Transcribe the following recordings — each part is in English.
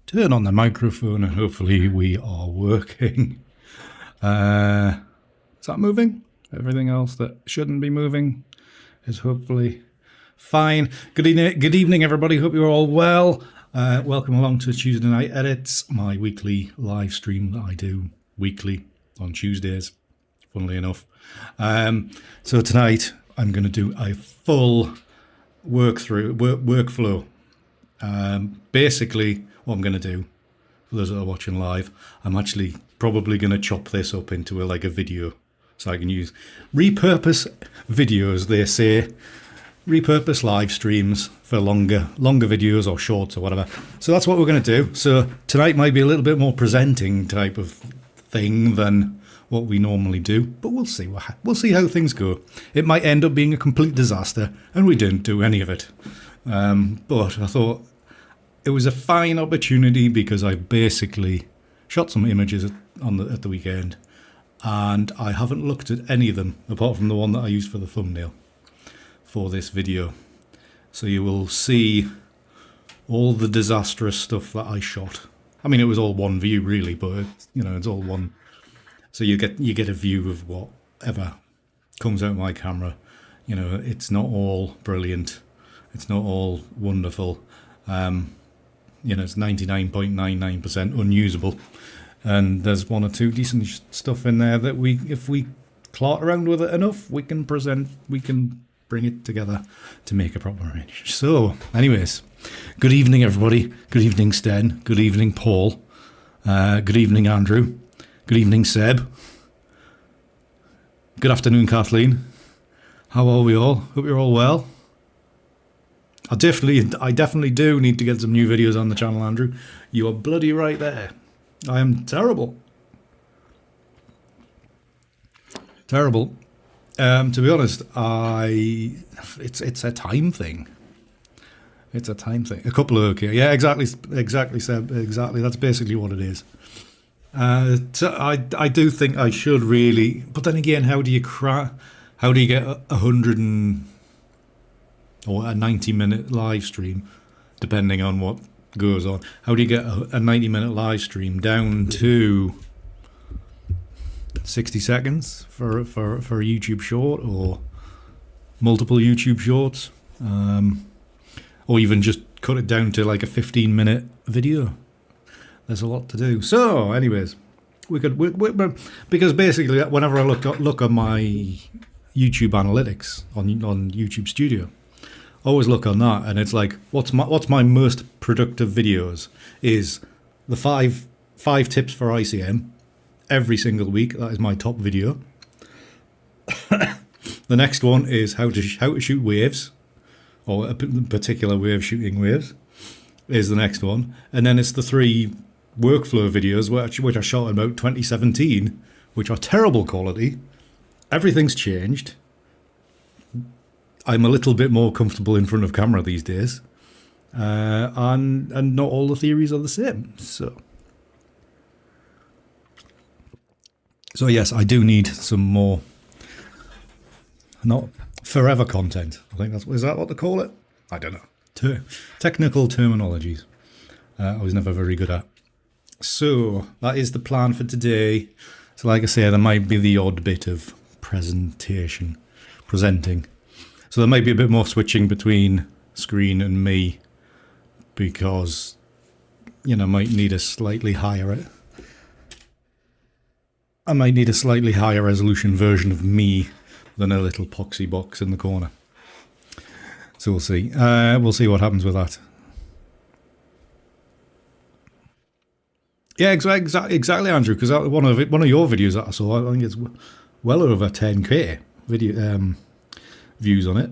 Turn on the microphone and hopefully we are working. Is that moving? Everything else that shouldn't be moving is hopefully fine. Good evening everybody, hope you're all well. Welcome along to Tuesday Night Edits, my weekly live stream that I do weekly on Tuesdays, funnily enough. So tonight I'm going to do a full workflow. Basically, what I'm going to do, for those that are watching live, I'm actually probably going to chop this up into a video, so I can repurpose videos, they say, repurpose live streams for longer videos or shorts or whatever. So that's what we're going to do. So tonight might be a little bit more presenting type of thing than what we normally do, but we'll see how things go. It might end up being a complete disaster, and we didn't do any of it. But I thought it was a fine opportunity because I basically shot some images at the weekend, and I haven't looked at any of them apart from the one that I used for the thumbnail for this video. So you will see all the disastrous stuff that I shot. I mean, it was all one view really, but it's all one. So you get a view of whatever comes out of my camera. It's not all brilliant. It's not all wonderful. It's 99.99% unusable, and there's one or two decent stuff in there that if we clot around with it enough, we can bring it together to make a proper image. So, anyways, good evening everybody. Good evening Sten. Good evening Paul. Good evening Andrew. Good evening Seb. Good afternoon Kathleen. How are we all? Hope you're all well. I definitely do need to get some new videos on the channel, Andrew. You are bloody right there. I am terrible. Terrible. To be honest, it's a time thing. It's a time thing. A couple of okay. Yeah, exactly, Seb. Exactly. That's basically what it is. So I do think I should really, but then again, how do you get 100 or a 90-minute live stream, depending on what goes on? How do you get a 90-minute live stream down to 60 seconds for a YouTube short, or multiple YouTube shorts, or even just cut it down to like a 15-minute video? There's a lot to do. So, anyways, we because basically, whenever I look on my YouTube analytics on YouTube Studio, always look on that, and it's like, what's my most productive videos is the five tips for ICM every single week. That is my top video. The next one is how to shoot waves, or a particular way of shooting waves is the next one, and then it's the 3 workflow videos which I shot in about 2017, which are terrible quality. Everything's changed. I'm a little bit more comfortable in front of camera these days. and not all the theories are the same. So yes, I do need some more, not forever content. I think is that what they call it? I don't know. Technical terminologies. I was never very good at. So that is the plan for today. So like I say, there might be the odd bit of presenting. So there might be a bit more switching between screen and me because, you know, I might need a slightly higher resolution version of me than a little poxy box in the corner. So we'll see. We'll see what happens with that. Yeah, exactly, Andrew. Because one of your videos that I saw, I think it's well over 10k video views on it.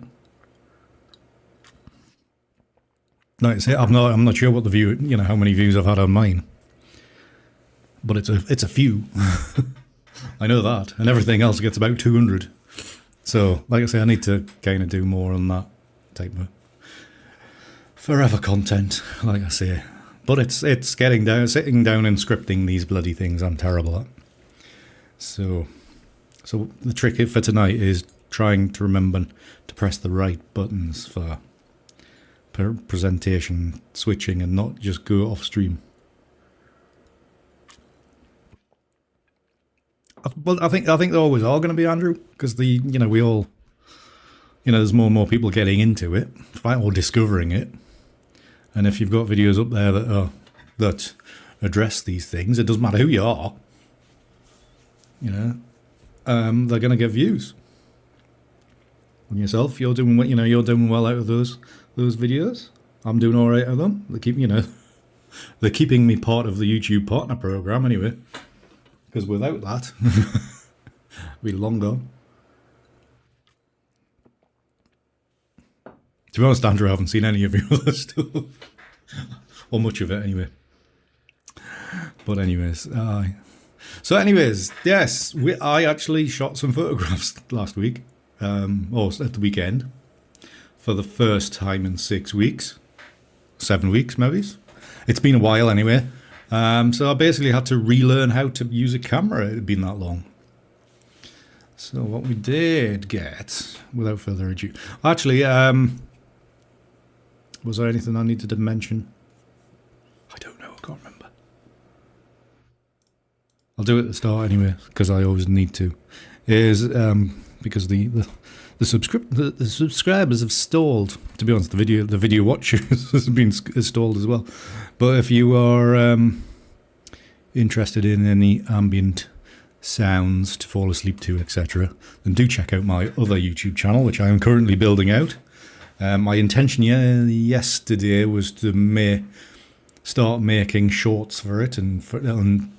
Like I say, I'm not sure what the view, you know, how many views I've had on mine, but it's a few. I know that, and everything else gets about 200. So, like I say, I need to kind of do more on that type of forever content, like I say. But it's getting down, sitting down and scripting these bloody things. I'm terrible at. So the trick for tonight is trying to remember to press the right buttons for presentation switching and not just go off stream. Well, I think there always are going to be, Andrew, because we all, there's more and more people getting into it, or discovering it. And if you've got videos up there that address these things, it doesn't matter who you are. They're going to get views. And yourself, you're doing well out of those videos. I'm doing all right out of them. They're keeping me part of the YouTube partner program anyway. Because without that, I'd be long gone. To be honest, Andrew, I haven't seen any of your other stuff. Or much of it, anyway. But anyways, yes, I actually shot some photographs last week, or at the weekend, for the first time in 6 weeks. 7 weeks, maybe. It's been a while, anyway. So I basically had to relearn how to use a camera. It had been that long. So what we did get, without further ado, actually, was there anything I needed to mention? I don't know. I can't remember. I'll do it at the start anyway, because I always need to. Is because the subscribers have stalled. To be honest, the video watchers has been stalled as well. But if you are interested in any ambient sounds to fall asleep to, etc., then do check out my other YouTube channel, which I am currently building out. My intention yesterday was to start making shorts for it and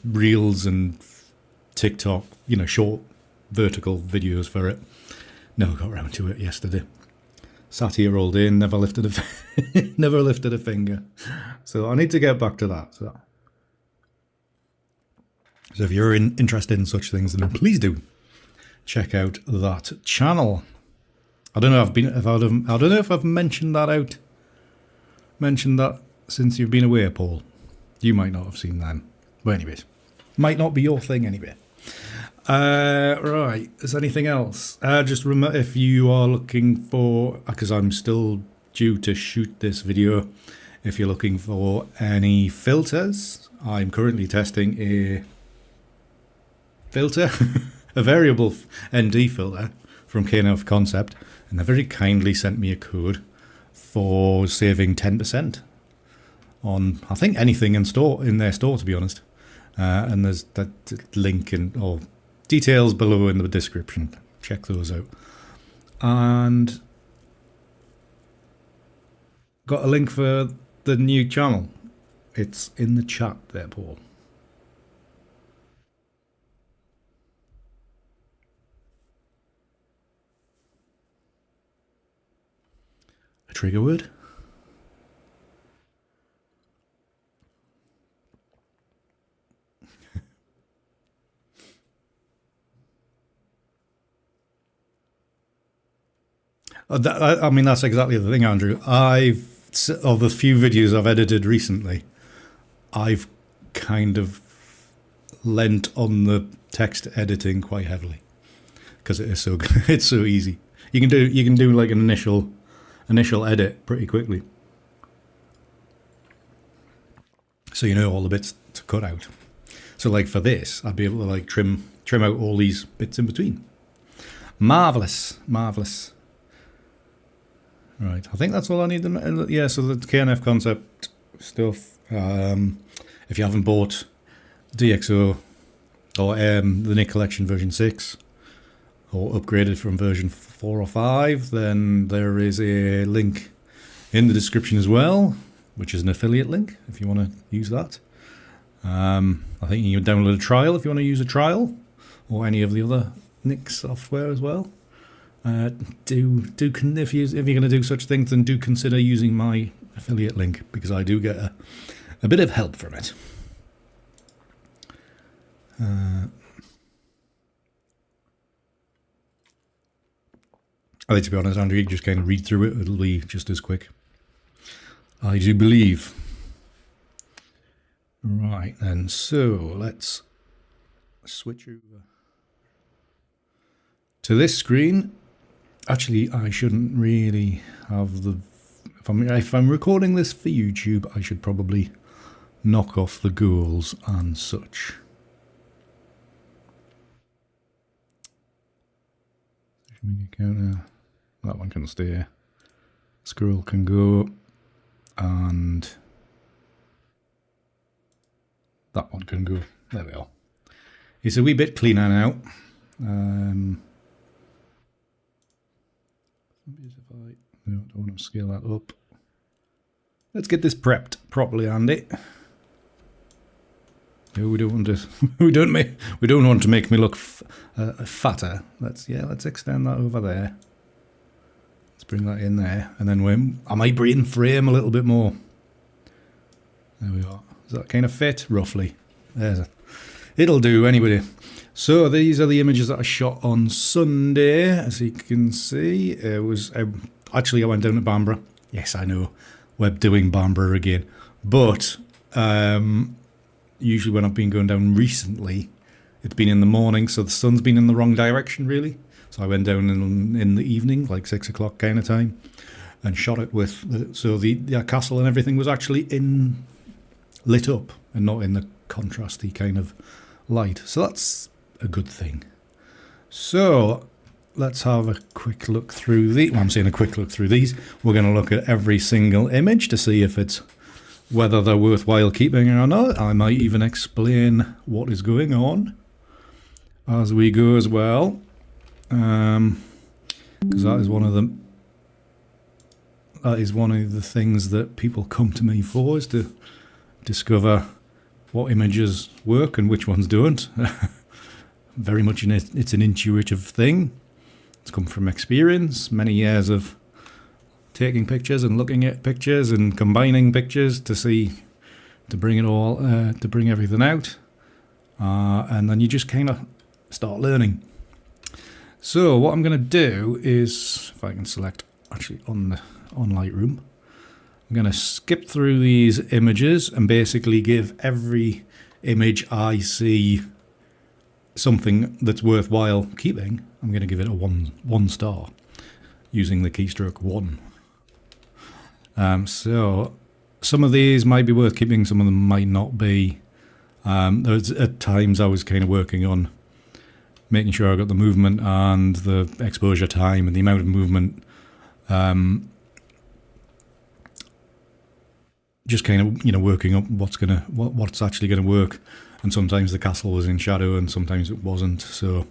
reels and TikTok, short vertical videos for it. Never got around to it yesterday. Sat here all day and never lifted a finger. So I need to get back to that. So if you're interested in such things, then please do check out that channel. I don't know if I've mentioned that since you've been away, Paul. You might not have seen them. But anyways, might not be your thing anyway. Right, is anything else? Just remember, if you are looking for, because I'm still due to shoot this video, if you're looking for any filters, I'm currently testing a filter, a variable ND filter from KNF Concept, and they very kindly sent me a code for saving 10% on, I think, anything in their store, to be honest. And there's that link or details below in the description. Check those out. And got a link for the new channel. It's in the chat there, Paul. A trigger word? I mean, that's exactly the thing, Andrew. I've of the few videos I've edited recently, I've kind of lent on the text editing quite heavily because it is so good. It's so easy. You can do like an initial edit pretty quickly, so you know all the bits to cut out. So like for this, I'd be able to like trim out all these bits in between. Marvelous. Right, I think that's all I need. Yeah, so the KNF concept stuff. If you haven't bought DxO or the Nik Collection version 6 or upgraded from version 4 or 5, then there is a link in the description as well, which is an affiliate link if you want to use that. I think you can download a trial if you want to use a trial, or any of the other Nik software as well. If you're going to do such things, then do consider using my affiliate link, because I do get a bit of help from it. I think, to be honest, Andrew, you just kind of read through it. It'll be just as quick, I do believe. Right, and so let's switch over to this screen. Actually, I shouldn't really have the... If I'm recording this for YouTube, I should probably knock off the ghouls and such. Social media counter. That one can stay. Squirrel can go. And that one can go. There we are. It's a wee bit cleaner now. I don't want to scale that up. Let's get this prepped properly, Andy. No, we don't want to. we don't want to make me look fatter. Let's extend that over there. Let's bring that in there, and then I might bring in frame a little bit more. There we are. Does that kind of fit roughly? It'll do anyway. So these are the images that I shot on Sunday, as you can see. It was actually, I went down to Bamborough. Yes, I know, we're doing Bamborough again. But usually when I've been going down recently, it's been in the morning, so the sun's been in the wrong direction, really. So I went down in the evening, like 6 o'clock kind of time, and shot it with... So the castle and everything was actually lit up and not in the contrasty kind of light. So that's a good thing. So let's have a quick look through I'm saying a quick look through these. We're going to look at every single image to see if whether they're worthwhile keeping or not. I might even explain what is going on as we go as well, because that is one of the things that people come to me for, is to discover what images work and which ones don't. Very much it's an intuitive thing. It's come from experience, many years of taking pictures and looking at pictures and combining pictures to bring it all, to bring everything out. And then you just kind of start learning. So what I'm going to do is, if I can select actually on Lightroom, I'm going to skip through these images and basically give every image I see something that's worthwhile keeping. I'm going to give it a one star using the keystroke 1. So some of these might be worth keeping, some of them might not be. At times I was kind of working on making sure I got the movement and the exposure time and the amount of movement, just kind of, working up what's actually gonna work. And sometimes the castle was in shadow and sometimes it wasn't, so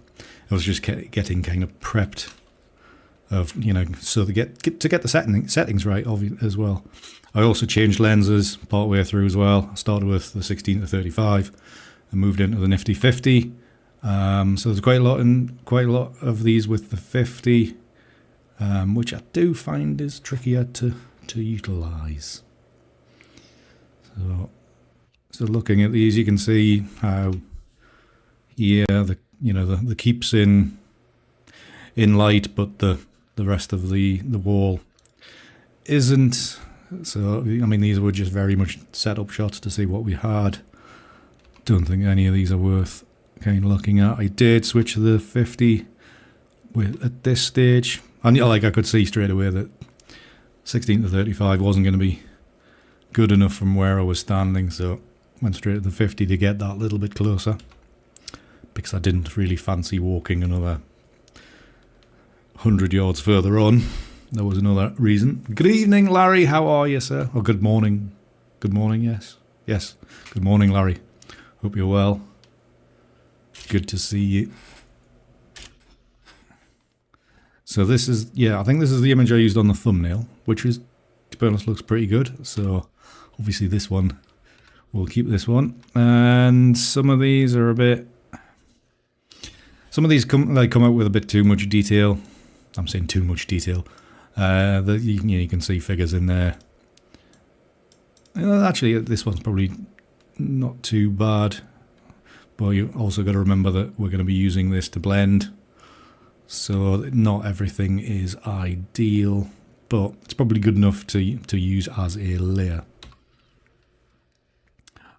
I was just getting kind of prepped of, so to get the settings right as well. I also changed lenses part way through as well. I started with the 16-35 and moved into the nifty 50. So there's quite a lot of these with the 50, which I do find is trickier to utilise. So looking at these, you can see how the keep's in light, but the rest of the wall isn't. So, I mean, these were just very much setup shots to see what we had. Don't think any of these are worth kind of looking at. I did switch to the 50 at this stage. And like I could see straight away that 16 to 35 wasn't going to be good enough from where I was standing, so went straight to the 50 to get that little bit closer, because I didn't really fancy walking another 100 yards further on. There was another reason. Good evening, Larry. How are you, sir? Or good morning. Good morning, yes. Yes. Good morning, Larry. Hope you're well. Good to see you. So this is, yeah, I think this is the image I used on the thumbnail, which is, to be honest, looks pretty good. So obviously this one, we'll keep this one. And some of these are a bit, some of these come out with a bit too much detail. I'm saying too much detail. You can see figures in there. Actually, this one's probably not too bad. But you also got to remember that we're going to be using this to blend. So not everything is ideal, but it's probably good enough to use as a layer.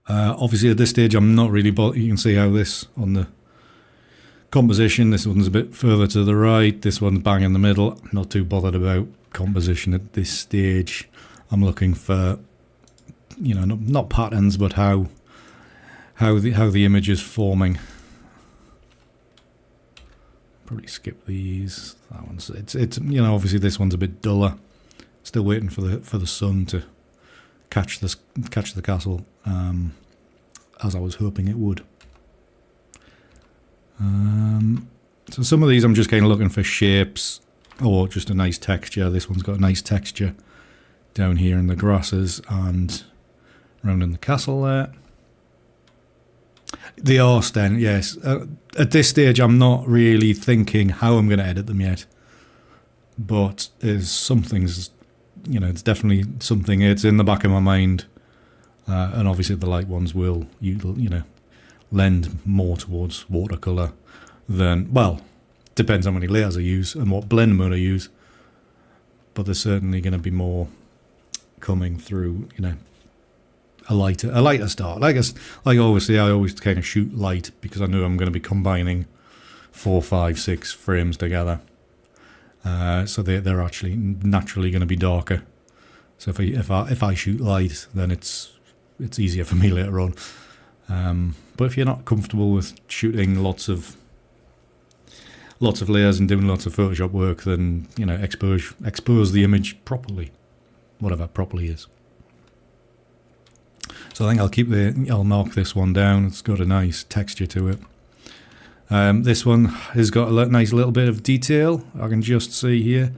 Obviously at this stage I'm not really bothered. You can see how this on the composition, this one's a bit further to the right, this one's bang in the middle. I'm not too bothered about composition at this stage. I'm looking for, you know, not patterns, but how the image is forming. Probably skip these. That one's it's you know, obviously this one's a bit duller. Still waiting for the sun to catch the castle as I was hoping it would. So some of these I'm just kind of looking for shapes or just a nice texture. This one's got a nice texture down here in the grasses and around in the castle there. The arse then, yes. At this stage I'm not really thinking how I'm going to edit them yet. But there's something's, you know, it's definitely something, it's in the back of my mind. And obviously the light ones will, you know, lend more towards watercolour than, well, depends how many layers I use and what blend mode I use. But there's certainly going to be more coming through, you know, a lighter start. Like I always say, I always kind of shoot light because I know I'm going to be combining 4, 5, 6 frames together. So they're actually naturally going to be darker. So if I shoot light, then it's easier for me later on. But if you're not comfortable with shooting lots of layers and doing lots of Photoshop work, then, you know, expose the image properly, whatever properly is. So I think I'll mark this one down. It's got a nice texture to it. This one has got a nice little bit of detail. I can just see here.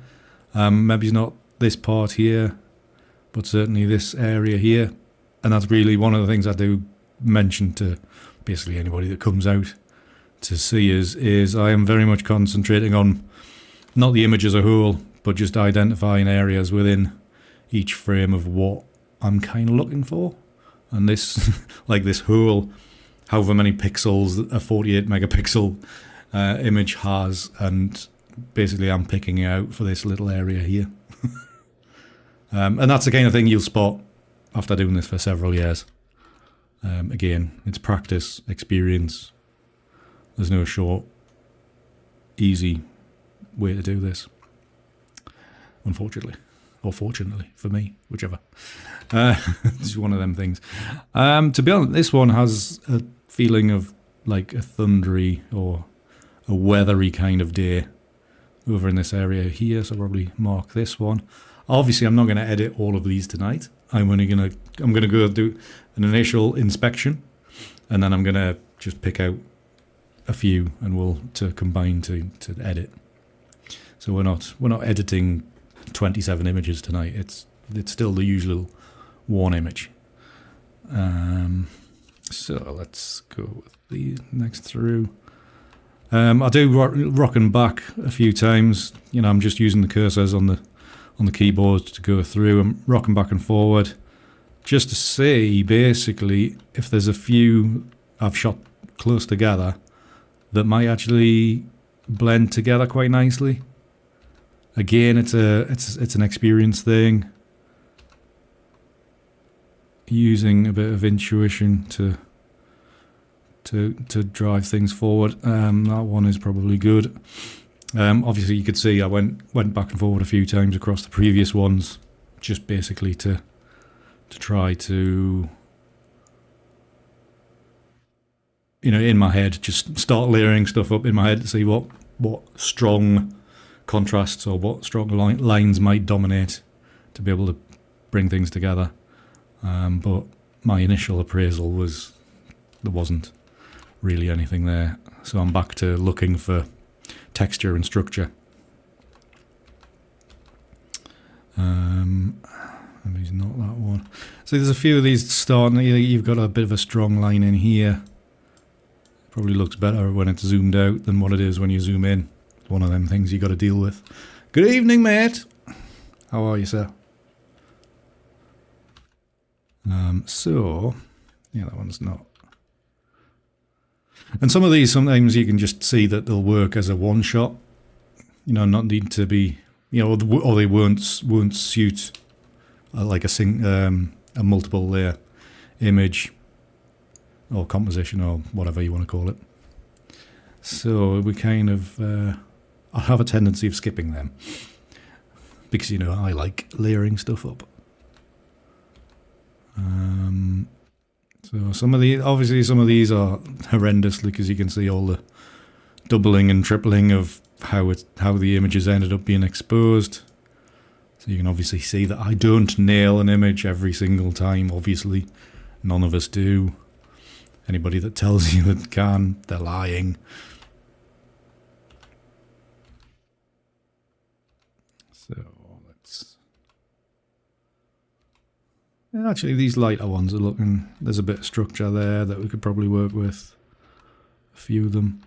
Maybe it's not this part here, but certainly this area here. And that's really one of the things I do mention to basically anybody that comes out to see is I am very much concentrating on not the image as a whole, but just identifying areas within each frame of what I'm kind of looking for. And this, like this whole, however many pixels a 48 megapixel image has, and basically I'm picking out for this little area here. And that's the kind of thing you'll spot after doing this for several years. Again, it's practice, experience. There's no short, easy way to do this, unfortunately. Or fortunately, for me, whichever. It's one of them things. To be honest, this one has a feeling of like a thundery or a weathery kind of day over in this area here, so I'll probably mark this one. Obviously, I'm not going to edit all of these tonight. I'm going to go do an initial inspection, and then I'm going to just pick out a few and we'll to combine to edit. So we're not editing 27 images tonight. It's still the usual one image. So let's go with the next through. I do rocking back a few times. You know, I'm just using the cursors on the keyboard to go through. I'm rocking back and forward just to see basically if there's a few I've shot close together that might actually blend together quite nicely. Again, it's an experience thing. using a bit of intuition to drive things forward. That one is probably good. Obviously, you could see I went back and forward a few times across the previous ones, just basically to try to, in my head, just start layering stuff up in my head to see what strong contrasts or what strong lines might dominate to be able to bring things together. But my initial appraisal was there wasn't really anything there, so I'm back to looking for texture and structure. Maybe it's not that one. So there's a few of these starting. You've got a bit of a strong line in here. Probably looks better when it's zoomed out than what it is when you zoom in. It's one of them things you got to deal with. Good evening, mate. How are you, sir? So, yeah, that one's not. And some of these, sometimes you can just see that they'll work as a one shot. Not need to be, or they won't suit like a multiple layer image or composition or whatever you want to call it. So we kind of, I have a tendency of skipping them because I like layering stuff up. So some of these are horrendous because you can see all the doubling and tripling of how the images ended up being exposed. So you can obviously see that I don't nail an image every single time. Obviously, none of us do. Anybody that tells you that can, they're lying. So let's. Actually, these lighter ones are looking. There's a bit of structure there that we could probably work with. A few of them.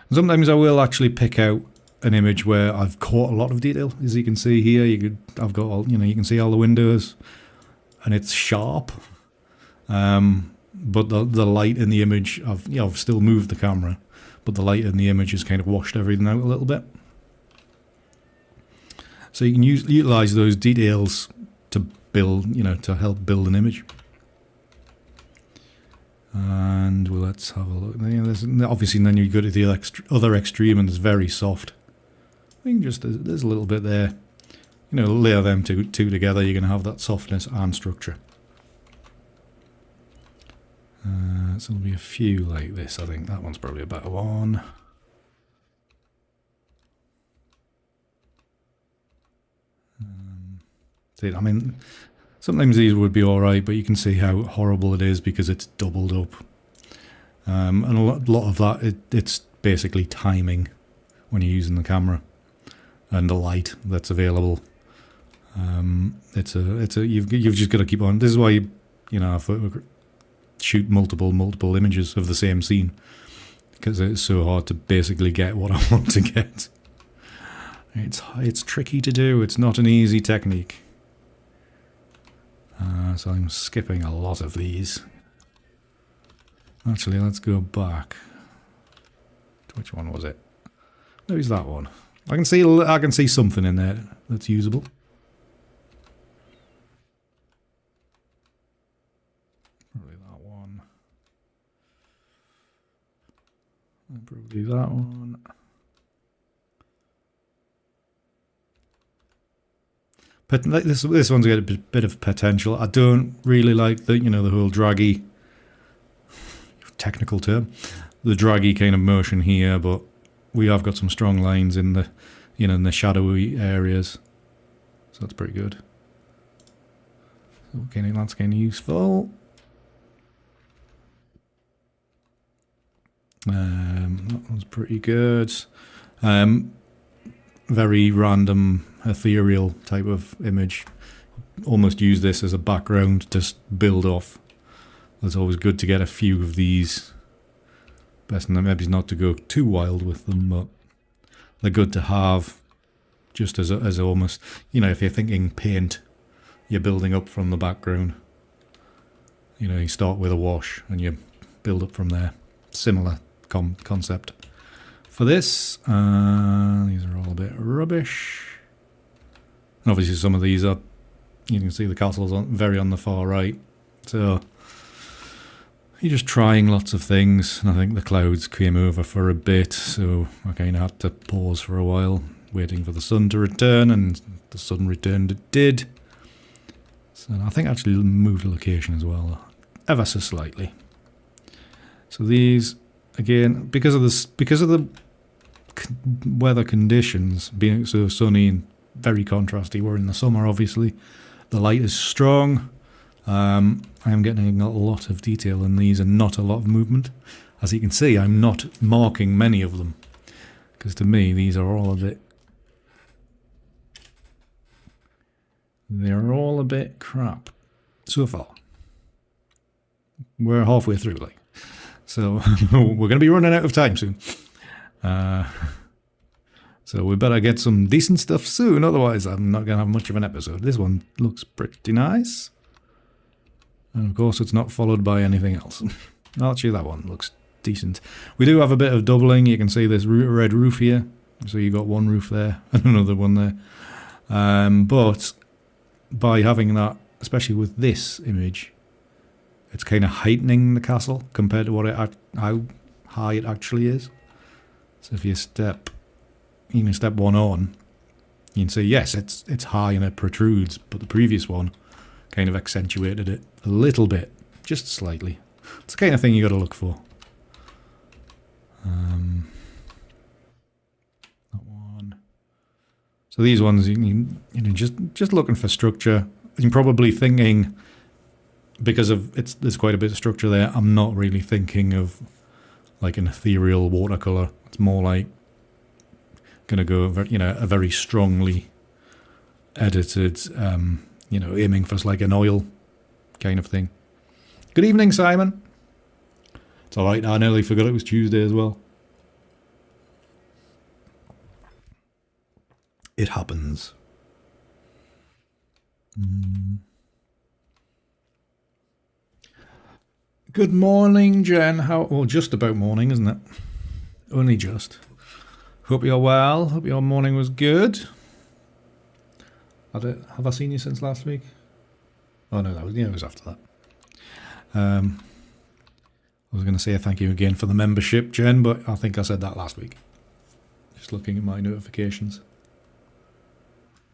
And sometimes I will actually pick out an image where I've caught a lot of detail. As you can see here, I've got all, you can see all the windows, and it's sharp. But the light in the image, I've still moved the camera, but the light in the image has kind of washed everything out a little bit. So you can utilize those details to build, to help build an image. And let's have a look. Obviously, then you go to the other extreme, and it's very soft. I think there's a little bit there. Layer them two together, you're going to have that softness and structure. So there'll be a few like this. I think that one's probably a better one. I mean, sometimes these would be alright, but you can see how horrible it is because it's doubled up. And a lot of that, it's basically timing when you're using the camera and the light that's available. You've just got to keep on. This is why I shoot multiple images of the same scene, because it's so hard to basically get what I want to get. It's tricky to do. It's not an easy technique. So I'm skipping a lot of these. Actually, let's go back. Which one was it? Maybe it's that one. I can see something in there that's usable. Probably that one. And probably that one. But this one's got a bit of potential. I don't really like the the whole draggy, technical term, the draggy kind of motion here. But we have got some strong lines in the in the shadowy areas, so that's pretty good. So that's kind of useful. That one's pretty good. Very random, ethereal type of image. Almost use this as a background to build off. It's always good to get a few of these. Best maybe not to go too wild with them, but they're good to have. Just as almost, if you're thinking paint, you're building up from the background. You start with a wash and you build up from there. Similar concept. For this, these are all a bit rubbish. And obviously some of these are, you can see the castles very on the far right. So you're just trying lots of things, and I think the clouds came over for a bit, so I kind of had to pause for a while, waiting for the sun to return, and the sun returned it did. So I think I actually moved the location as well, ever so slightly. So these, again, because of the weather conditions being so sunny and very contrasty, we're in the summer obviously, the light is strong. I am getting a lot of detail in these and not a lot of movement. As you can see, I'm not marking many of them, because to me these are all a bit... They're all a bit crap so far. We're halfway through, like. So we're going to be running out of time soon. So we better get some decent stuff soon, otherwise I'm not going to have much of an episode. This one looks pretty nice. And of course it's not followed by anything else. Actually, that one looks decent. We do have a bit of doubling. You can see this red roof here. So you got one roof there and another one there. But by having that, especially with this image, it's kind of heightening the castle compared to what how high it actually is. So if you step one on, you can see, yes, it's high and it protrudes, but the previous one kind of accentuated it a little bit, just slightly. It's the kind of thing you got to look for. That one. So these ones, you know, just looking for structure. You're probably thinking, because of there's quite a bit of structure there, I'm not really thinking of like an ethereal watercolor. It's more like going to go, you know, a very strongly edited, you know, aiming for like an oil kind of thing. Good evening, Simon. It's alright, I nearly forgot it was Tuesday as well. It happens. Good morning, Jen. Well, just about morning, isn't it? Only just. Hope you're well. Hope your morning was good. Have I seen you since last week? Oh no, it was after that. I was going to say thank you again for the membership, Jen, but I think I said that last week. Just looking at my notifications.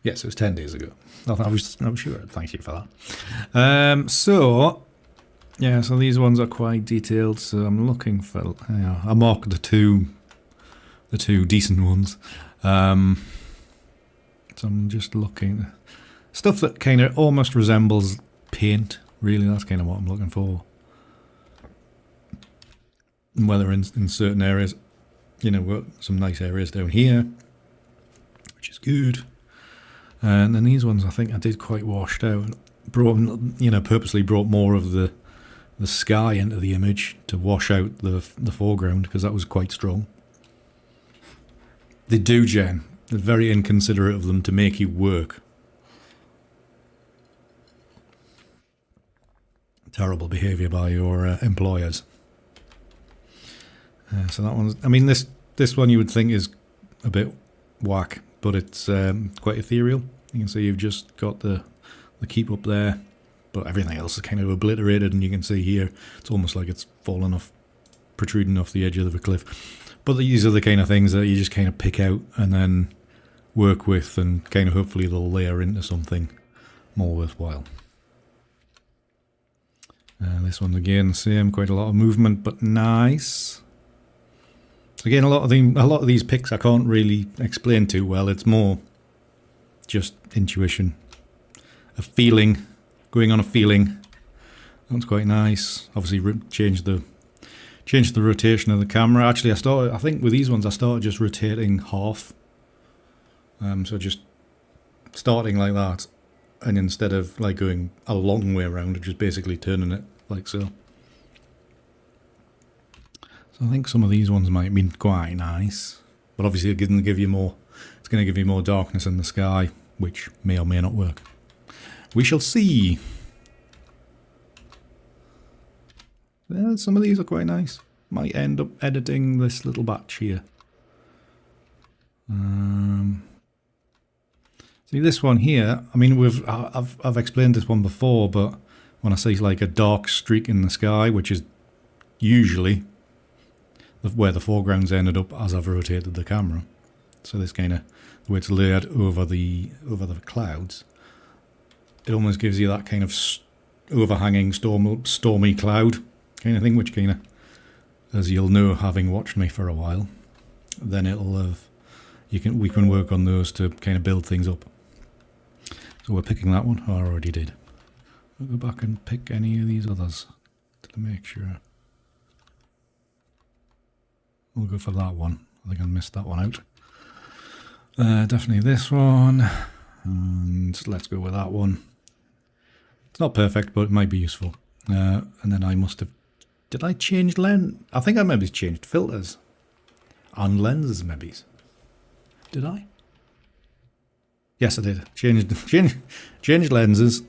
Yes, it was 10 days ago. I was sure. Thank you for that. So these ones are quite detailed. So I'm looking for. I marked the two decent ones. So I'm just looking stuff that kind of almost resembles paint. Really, that's kind of what I'm looking for. Whether in certain areas, you know, we've got some nice areas down here, which is good. And then these ones, I think I did quite washed out. Purposely brought more of the sky into the image to wash out the foreground, because that was quite strong. They do, Jen. They're very inconsiderate of them to make you work. Terrible behaviour by your employers. So that one's... I mean, this one you would think is a bit whack, but it's quite ethereal. You can see you've just got the keep up there, but everything else is kind of obliterated, and you can see here it's almost like it's fallen off, protruding off the edge of the cliff. But these are the kind of things that you just kind of pick out and then work with, and kind of hopefully they'll layer into something more worthwhile. This one again, the same, quite a lot of movement, but nice. Again, a lot of these pics I can't really explain too well. It's more just intuition, a feeling, going on a feeling. That's quite nice. Obviously, change the rotation of the camera. Actually, I think with these ones I started just rotating half. So just starting like that, and instead of like going a long way around, just basically turning it like so. So I think some of these ones might be quite nice, but obviously it's going to give you more darkness in the sky, which may or may not work. We shall see. Yeah, some of these are quite nice. Might end up editing this little batch here. See this one here. I mean, I've explained this one before, but when I see like a dark streak in the sky, which is usually where the foreground's ended up as I've rotated the camera. So this kind of, the way it's layered over the clouds, it almost gives you that kind of overhanging stormy cloud kind of thing, which kind of, as you'll know having watched me for a while, then it'll have, we can work on those to kind of build things up. So we're picking that one. Oh, I already did. I'll go back and pick any of these others to make sure. We'll go for that one. I think I missed that one out. Definitely this one. And let's go with that one. It's not perfect, but it might be useful. And then I must have... Did I change lens? I think I maybe changed filters. And lenses, maybe. Did I? Yes, I did. Changed lenses.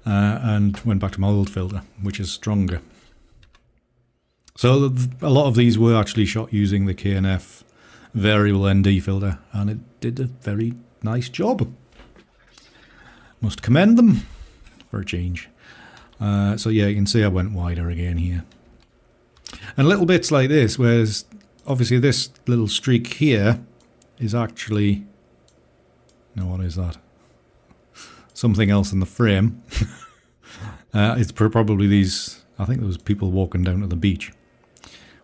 And went back to my old filter, which is stronger. So a lot of these were actually shot using the K&F variable ND filter, and it did a very nice job. Must commend them for a change. So yeah, you can see I went wider again here. And little bits like this, whereas obviously this little streak here is actually... No, what is that? Something else in the frame. It's probably these... I think there was people walking down to the beach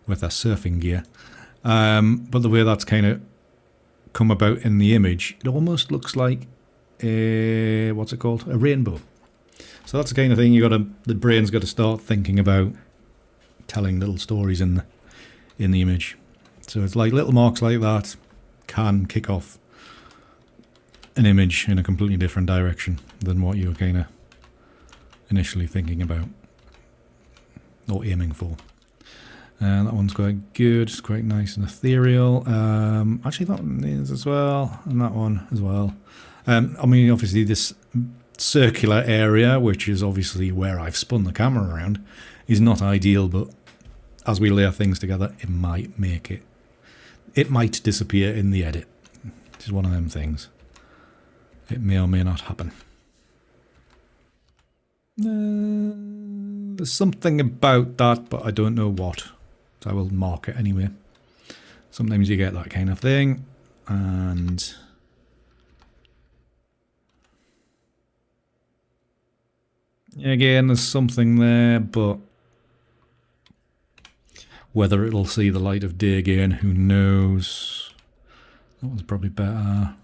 with their surfing gear. But the way that's kind of come about in the image, it almost looks like a, what's it called? A rainbow. So that's the kind of thing the brain's got to start thinking about, telling little stories in the image. So it's like little marks like that can kick off an image in a completely different direction than what you were kind of initially thinking about or aiming for. And that one's quite good, it's quite nice and ethereal. Actually that one is as well, and that one as well. I mean, obviously this circular area, which is obviously where I've spun the camera around, is not ideal, but as we layer things together, it might make it. It might disappear in the edit. It's one of them things. It may or may not happen. There's something about that, but I don't know what. So I will mark it anyway. Sometimes you get that kind of thing, and again, there's something there, but whether it'll see the light of day again, who knows? That one's probably better.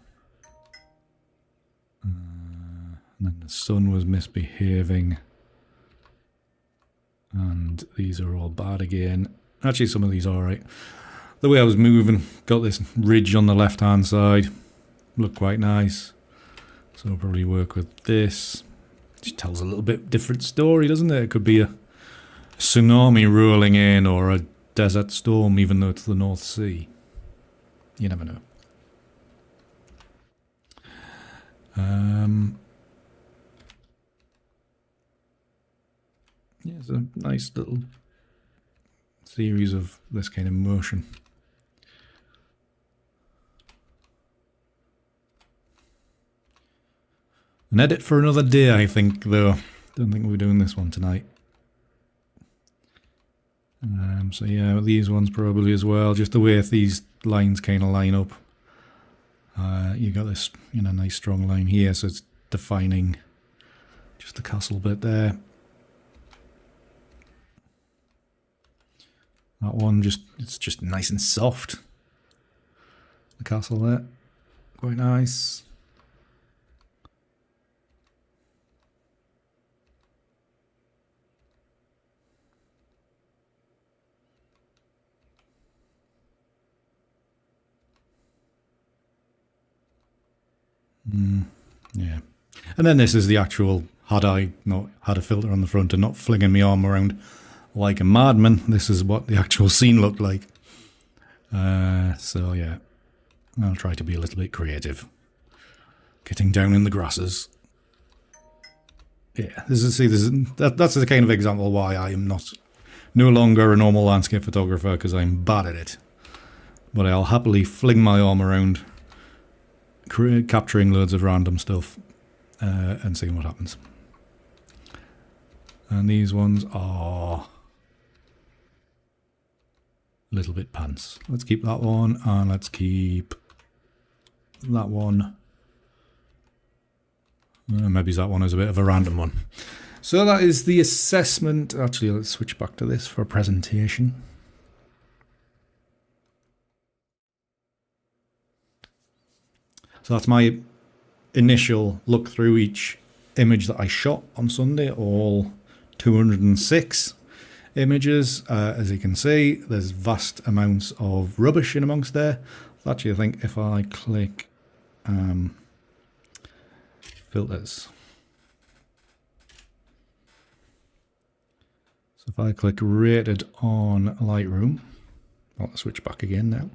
And then the sun was misbehaving. And these are all bad again. Actually, some of these are alright. The way I was moving, got this ridge on the left-hand side. Looked quite nice. So I'll probably work with this. Just tells a little bit different story, doesn't it? It could be a tsunami rolling in or a desert storm, even though it's the North Sea. You never know. Yeah, it's a nice little series of this kind of motion. An edit for another day, I think, though. Don't think we're doing this one tonight. So yeah, these ones probably as well. Just the way these lines kind of line up. You got this, nice strong line here, so it's defining just the castle bit there. That one it's just nice and soft. The castle there, quite nice. Yeah. And then this is the actual, had I not had a filter on the front and not flinging my arm around like a madman, this is what the actual scene looked like. So yeah, I'll try to be a little bit creative. Getting down in the grasses. Yeah, that's the kind of example why I am no longer a normal landscape photographer, because I'm bad at it. But I'll happily fling my arm around capturing loads of random stuff and seeing what happens. And these ones are a little bit pants. Let's keep that one, and let's keep that one. Maybe that one is a bit of a random one. So that is the assessment. Actually, let's switch back to this for a presentation. So that's my initial look through each image that I shot on Sunday, all 206 images. As you can see, there's vast amounts of rubbish in amongst there. Actually, I think if I click filters, so if I click rated on Lightroom, I'll switch back again now.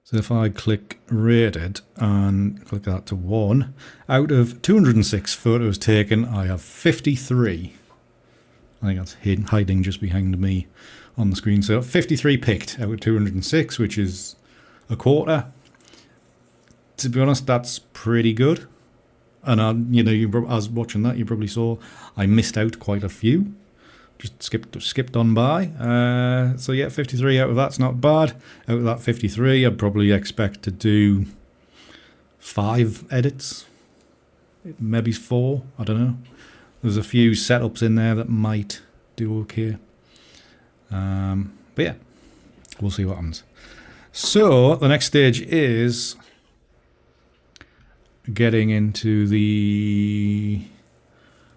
So if I click rated and click that to 1, out of 206 photos taken, I have 53. I think that's hiding just behind me on the screen. So 53 picked out of 206, which is a quarter. To be honest, that's pretty good. And I was watching that, you probably saw I missed out quite a few. Just skipped on by. So yeah, 53 out of that's not bad. Out of that 53, I'd probably expect to do 5 edits, maybe 4. I don't know. There's a few setups in there that might do okay. But yeah, we'll see what happens. So the next stage is getting into the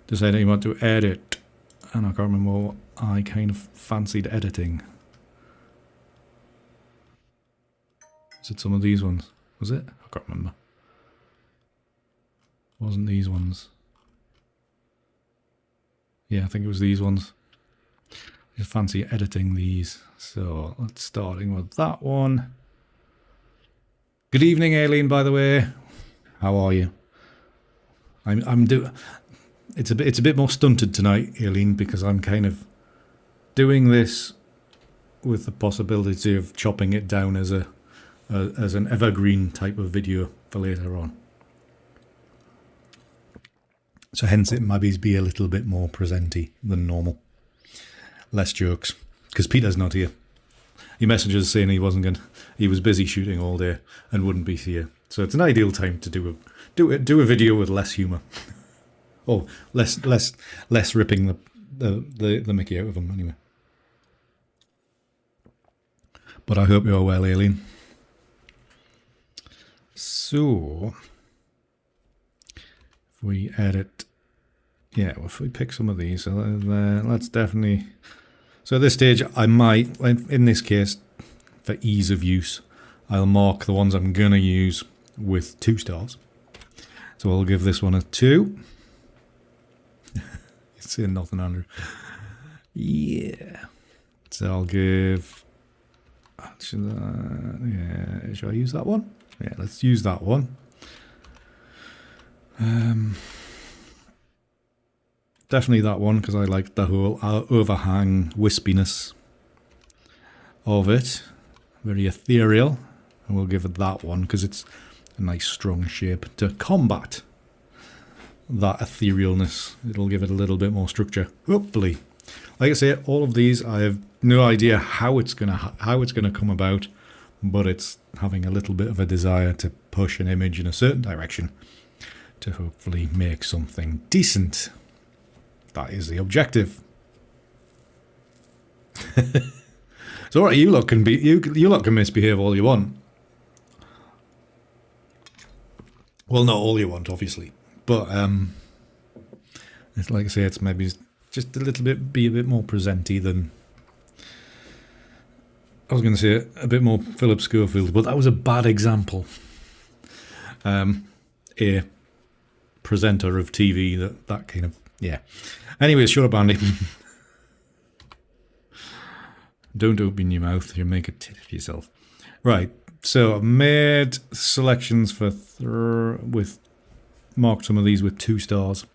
deciding you want to edit. And I can't remember what I kind of fancied editing. Is it some of these ones? Was it? I can't remember. Wasn't these ones? Yeah, I think it was these ones. I just fancy editing these. So let's starting with that one. Good evening, Aileen, by the way. How are you? It's a bit more stunted tonight, Aileen, because I'm kind of doing this with the possibility of chopping it down as an evergreen type of video for later on. So hence it might be a little bit more presenty than normal. Less jokes, because Peter's not here. He messages saying he was busy shooting all day and wouldn't be here. So it's an ideal time to do a video with less humour. Oh, less ripping the Mickey out of them anyway. But I hope you're well, Aileen. So if we edit, yeah, if we pick some of these, so let's definitely. So at this stage, I might, in this case, for ease of use, I'll mark the ones I'm gonna use with 2 stars. So I'll give this one a 2. Saying nothing, Andrew. Yeah. So I'll give. Should I use that one? Yeah, let's use that one. Definitely that one, because I like the whole overhang wispiness of it. Very ethereal. And we'll give it that one because it's a nice strong shape to combat that etherealness. It'll give it a little bit more structure, hopefully. Like I say, all of these, I have no idea how it's gonna come about, but it's having a little bit of a desire to push an image in a certain direction to hopefully make something decent. That is the objective. So alright, you lot can misbehave all you want. Well, not all you want, obviously. But it's like I say, it's maybe just a little bit, be a bit more presenty than. I was going to say a bit more Philip Schofield, but that was a bad example. A presenter of TV that kind of, yeah. Anyways, shut up, Andy. Don't open your mouth, you'll make a tit of yourself. Right, so I've made selections for marked some of these with 2 stars.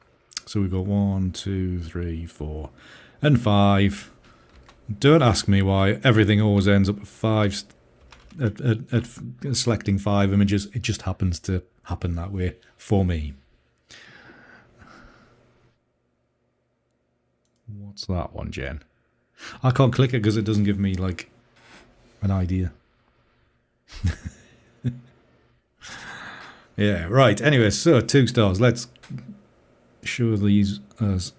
So we've got 1, 2, 3, 4, and 5. Don't ask me why everything always ends up at 5. At selecting 5 images, it just happens to happen that way for me. What's that one, Jen? I can't click it because it doesn't give me, like, an idea. Yeah, right. Anyway, so 2 stars. Let's show these as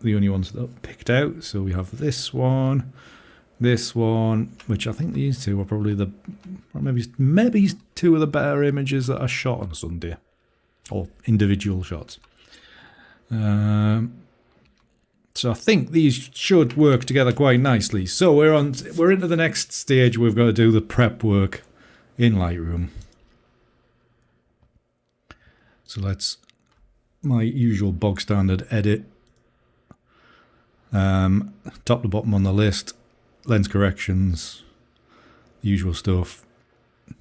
the only ones that are picked out. So we have this one, which I think these two are probably the, or maybe 2 of the better images that are shot on Sunday, or individual shots. So I think these should work together quite nicely. So we're into the next stage. We've got to do the prep work in Lightroom. So let's, my usual bog standard edit. Top to bottom on the list, lens corrections, the usual stuff.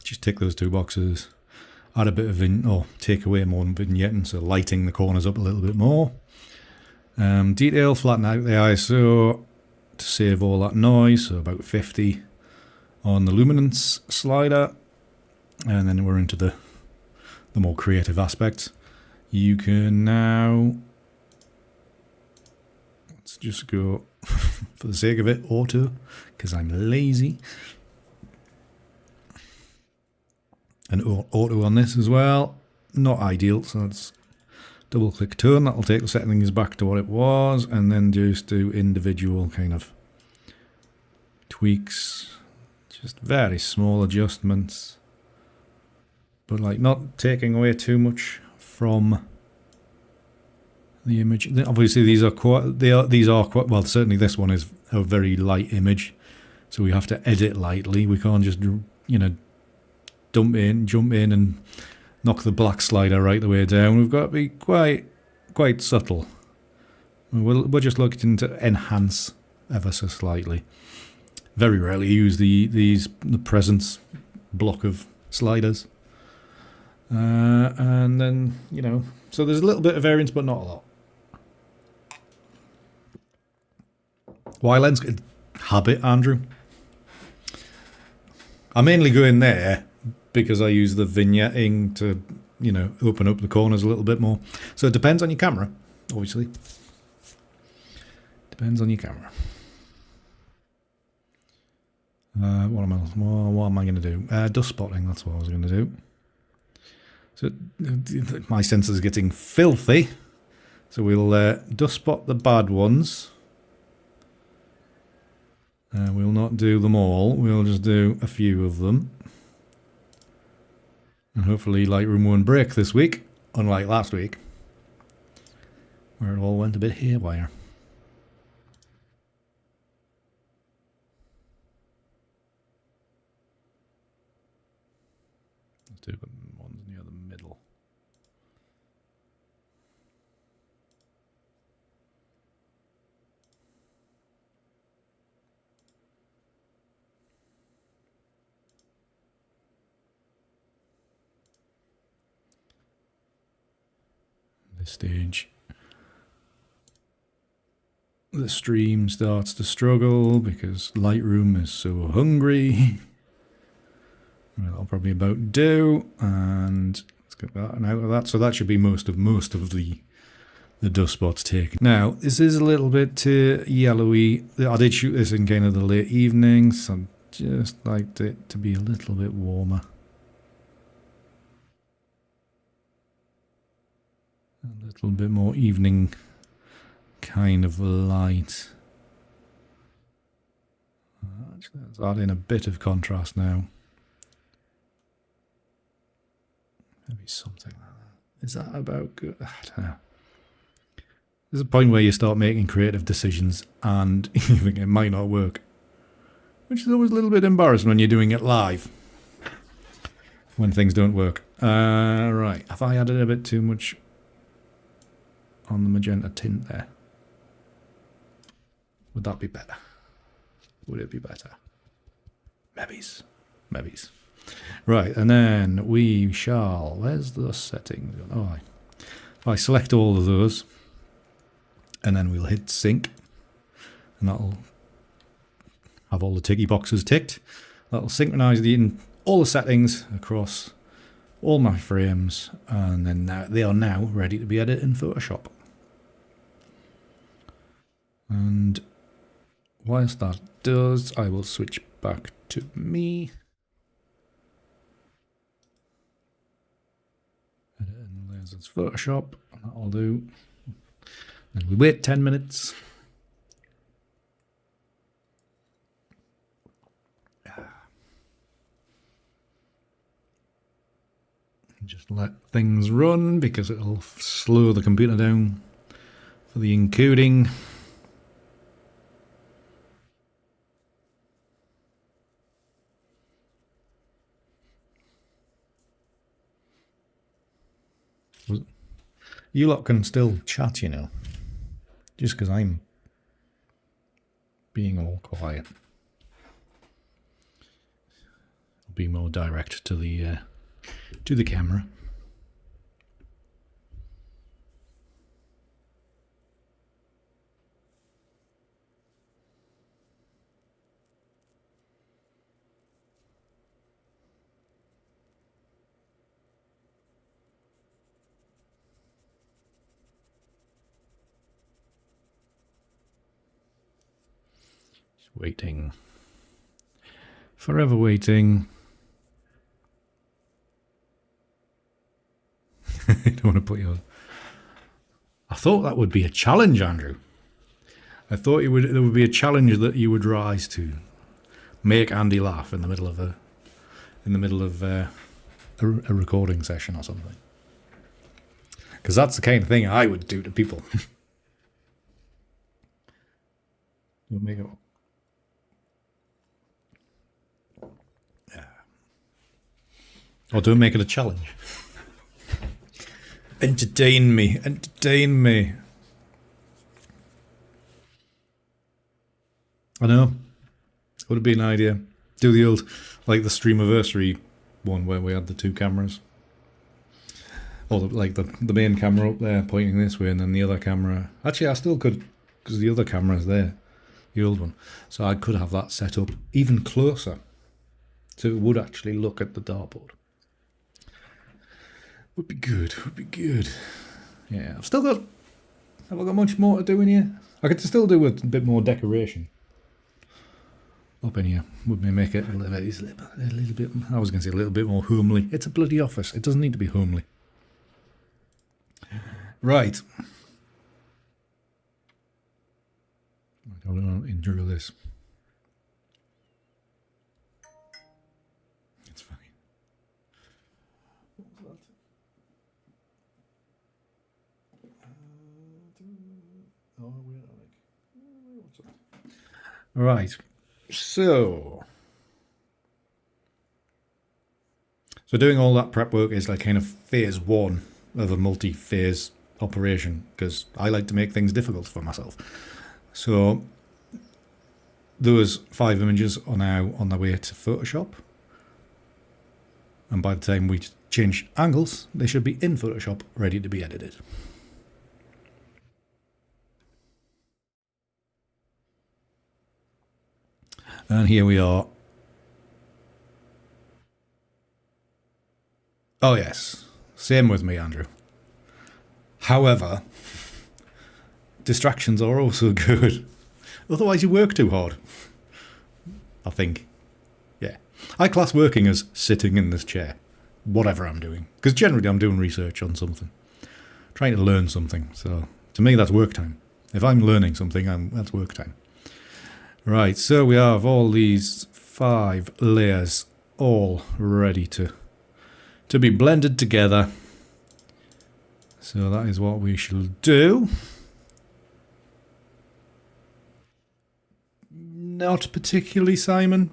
Just tick those 2 boxes. Add a bit of take away more vignetting, so lighting the corners up a little bit more. Detail, flatten out the ISO to save all that noise, so about 50 on the luminance slider, and then we're into the more creative aspects. You can now, let's just go for the sake of it, auto, because I'm lazy, and auto on this as well. Not ideal, so let's double click tone. That'll take the settings back to what it was, and then just do individual kind of tweaks, just very small adjustments, but like not taking away too much from the image. Obviously these are quite, well, certainly this one is a very light image, so we have to edit lightly. We can't just, you know, jump in and knock the black slider right the way down. We've got to be quite subtle. We're just looking to enhance ever so slightly. Very rarely use the presence block of sliders. And then, you know, so there's a little bit of variance, but not a lot. Why lens habit, Andrew? I mainly go in there because I use the vignetting to, you know, open up the corners a little bit more. So it depends on your camera, obviously. Depends on your camera. What am I going to do? Dust spotting, that's what I was going to do. So my sensor's getting filthy. So we'll dust spot the bad ones. We'll not do them all. We'll just do a few of them. And hopefully Lightroom won't break this week, unlike last week, where it all went a bit haywire. Let's do the ones near the middle. This stage, the stream starts to struggle because Lightroom is so hungry. Well, that'll probably about do, and let's get that and out of that. So that should be most of the dust spots taken. Now this is a little bit yellowy. I did shoot this in kind of the late evening, so I just liked it to be a little bit warmer. A little bit more evening kind of light. Actually, let's add in a bit of contrast now. Maybe something like that. Is that about good? I don't know. There's a point where you start making creative decisions and you think it might not work, which is always a little bit embarrassing when you're doing it live, when things don't work. Right, have I added a bit too much on the magenta tint there? Would that be better? Would it be better? Maybes. Right, and then we shall, where's the settings? Oh, if I select all of those, and then we'll hit sync, and that'll have all the ticky boxes ticked. That'll synchronize all the settings across all my frames, and then they are now ready to be edited in Photoshop. And whilst that does, I will switch back to me. And there's its Photoshop, and that'll do. And we wait 10 minutes. Just let things run because it'll slow the computer down for the encoding. You lot can still chat, you know, just because I'm being all quiet. I'll be more direct to the camera. Just waiting. Forever waiting. I don't want to put you on. I thought that would be a challenge, Andrew. I thought there would be a challenge that you would rise to. Make Andy laugh in the middle of a recording session or something. Because that's the kind of thing I would do to people. Don't make it. Yeah. Or don't make it a challenge. Entertain me. Entertain me. I know. Would have been an idea. Do the old, like the Streamiversary one where we had the two cameras. Or like the main camera up there pointing this way and then the other camera. Actually, I still could, because the other camera's there. The old one. So I could have that set up even closer. So it would actually look at the dartboard. Would be good, would be good. Yeah, have I got much more to do in here? I could still do a bit more decoration up in here. Would make it a little bit, I was going to say a little bit more homely. It's a bloody office. It doesn't need to be homely. Right. I don't want to endure this. It's fine. What was that? Oh, what's that? Right. So doing all that prep work is like kind of phase one of a multi-phase operation because I like to make things difficult for myself. So those 5 images are now on their way to Photoshop. And by the time we change angles, they should be in Photoshop, ready to be edited. And here we are. Oh yes, same with me, Andrew. However, distractions are also good. Otherwise you work too hard. I think. Yeah. I class working as sitting in this chair. Whatever I'm doing. Because generally I'm doing research on something. Trying to learn something. So to me that's work time. If I'm learning something, that's work time. Right, so we have all these 5 layers all ready to be blended together. So that is what we shall do. Not particularly, Simon.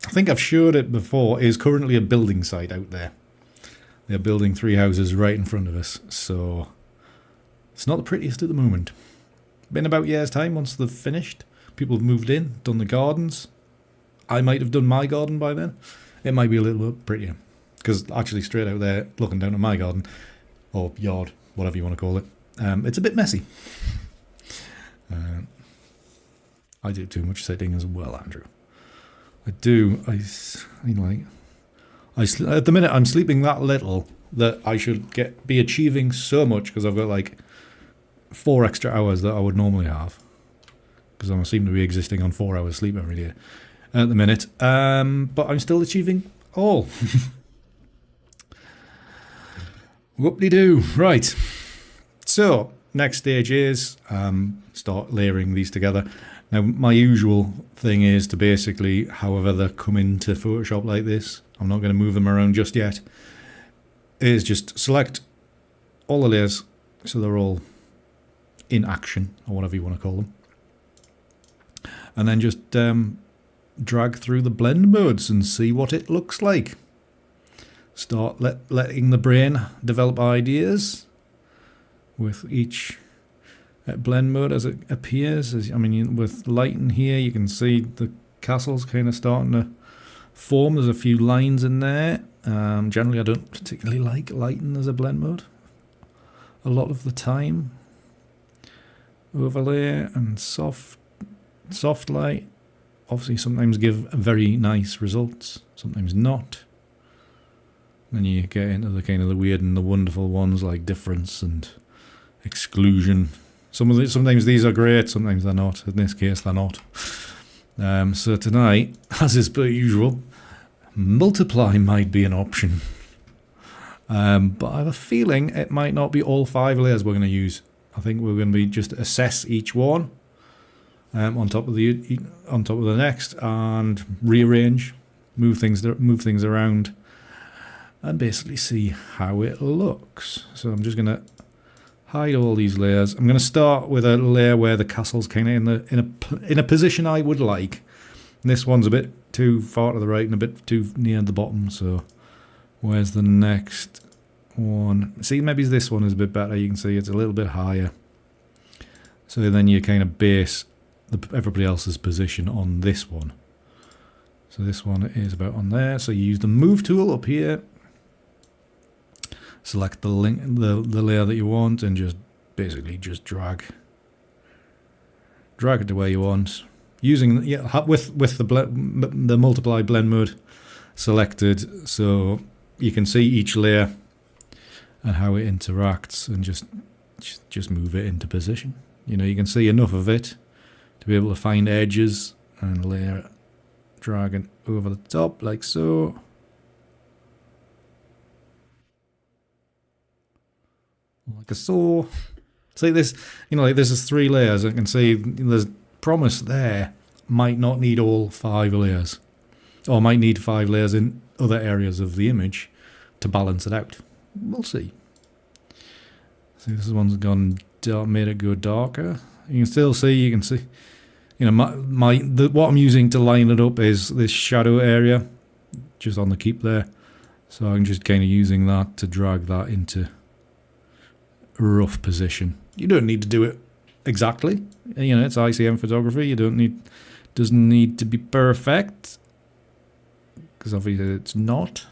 I think I've showed it before. It is currently a building site out there. They're building 3 houses right in front of us, so it's not the prettiest at the moment. In about a year's time, once they've finished, people have moved in, done the gardens. I might have done my garden by then. It might be a little bit prettier. Because actually straight out there, looking down at my garden, or yard, whatever you want to call it, it's a bit messy. I do too much sitting as well, Andrew. I do. At the minute I'm sleeping that little that I should be achieving so much because I've got like 4 extra hours that I would normally have. because I seem to be existing on 4 hours sleep every day at the minute. But I'm still achieving all. Whoop-de-doo. Right. So, next stage is start layering these together. Now, my usual thing is to basically, however they come into Photoshop like this, I'm not going to move them around just yet, is just select all the layers so they're all in action, or whatever you want to call them. And then just drag through the blend modes and see what it looks like. Start letting the brain develop ideas with each blend mode as it appears. With lighting here, you can see the castle's kind of starting to form. There's a few lines in there. Generally, I don't particularly like lighting as a blend mode a lot of the time. Overlay and soft light obviously sometimes give very nice results, sometimes not. Then you get into the kind of the weird and the wonderful ones like difference and exclusion. Sometimes these are great, sometimes they're not. In this case, they're not. So tonight, as is per usual, multiply might be an option. But I have a feeling it might not be all 5 layers we're going to use. I think we're going to be just assess each one on top of the next and rearrange, move things around, and basically see how it looks. So I'm just going to hide all these layers. I'm going to start with a layer where the castle's kind of in a position I would like. And this one's a bit too far to the right and a bit too near the bottom. So where's the next one? See, maybe this one is a bit better. You can see it's a little bit higher. So then you kind of base everybody else's position on this one. So this one is about on there. So you use the move tool up here. Select the layer that you want and just basically just drag it to where you want. Using with the multiply blend mode selected, so you can see each layer and how it interacts, and just move it into position. You can see enough of it to be able to find edges and layer dragging over the top like so. Like a saw. See this, like this is 3 layers. I can see there's promise there. Might not need all 5 layers, or might need 5 layers in other areas of the image to balance it out. We'll see. See, this one's gone dark, made it go darker. You can still see. You can see. What I'm using to line it up is this shadow area, just on the keep there. So I'm just kind of using that to drag that into rough position. You don't need to do it exactly. It's ICM photography. Doesn't need to be perfect, because obviously it's not.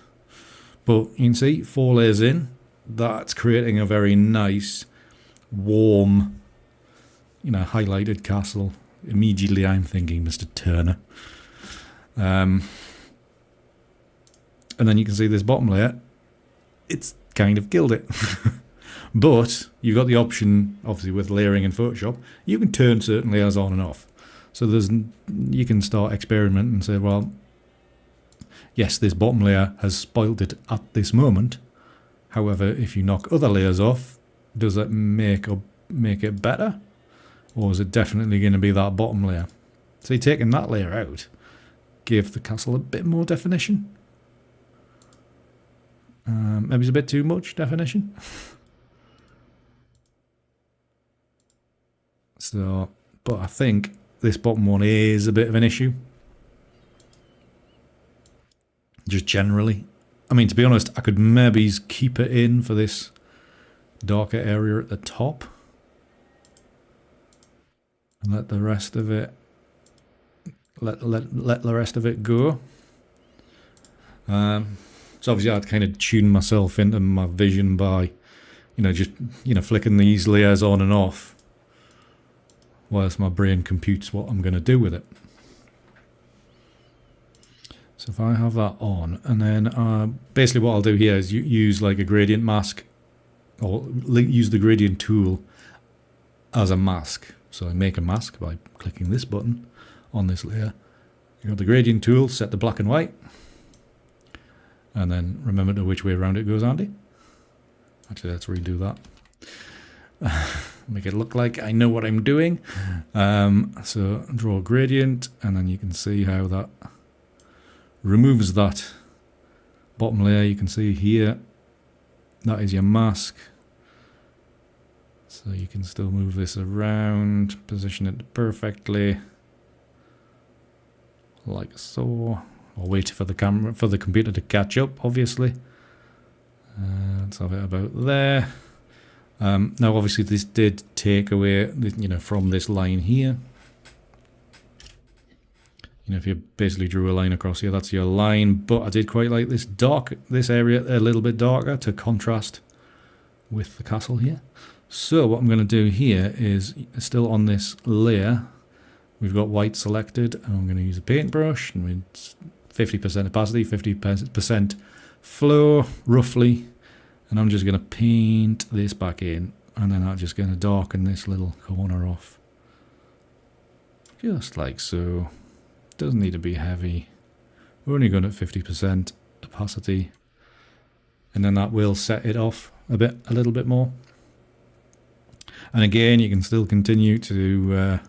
But you can see 4 layers in, that's creating a very nice, warm, highlighted castle. Immediately I'm thinking Mr. Turner. And then you can see this bottom layer. It's kind of killed it. But you've got the option, obviously, with layering in Photoshop, you can turn certain layers on and off. So you can start experimenting and say, well, yes, this bottom layer has spoiled it at this moment. However, if you knock other layers off, does that make it better? Or is it definitely going to be that bottom layer? So you're taking that layer out, give the castle a bit more definition. Maybe it's a bit too much definition. So, but I think this bottom one is a bit of an issue. Just generally. To be honest, I could maybe keep it in for this darker area at the top. And let the rest of it let the rest of it go. So obviously I'd kind of tune myself into my vision by, just flicking these layers on and off, whilst my brain computes what I'm going to do with it. So if I have that on, and then basically what I'll do here is use like a gradient mask, or use the gradient tool as a mask. So I make a mask by clicking this button on this layer. You got the gradient tool, set to black and white. And then remember to which way around it goes, Andy. Actually, let's redo that. Make it look like I know what I'm doing. So draw a gradient, and then you can see how that removes that bottom layer. You can see here, that is your mask. So you can still move this around, position it perfectly, like so. Or wait for the computer to catch up, obviously. Let's have it about there. Now, obviously, this did take away, from this line here. If you basically drew a line across here, that's your line. But I did quite like this area a little bit darker to contrast with the castle here. So what I'm going to do here is, still on this layer, we've got white selected, and I'm going to use a paintbrush, and it's 50% opacity, 50% flow, roughly. And I'm just going to paint this back in, and then I'm just going to darken this little corner off. Just like so. Doesn't need to be heavy. We're only going at 50% opacity. And then that will set it off a little bit more. And again, you can still continue to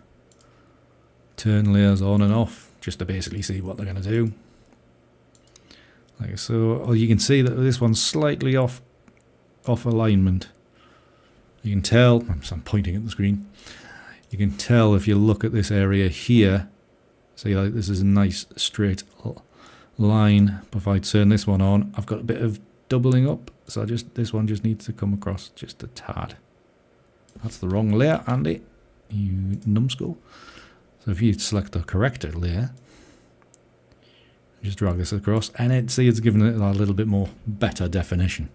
turn layers on and off, just to basically see what they're going to do. Like so. Or you can see that this one's slightly off alignment. You can tell, I'm pointing at the screen, you can tell if you look at this area here, see, like this is a nice straight line, but if I turn this one on, I've got a bit of doubling up, so this one just needs to come across just a tad. That's the wrong layer, Andy, you numbskull. So if you select the corrected layer, just drag this across, and see it's given it a little bit more better definition.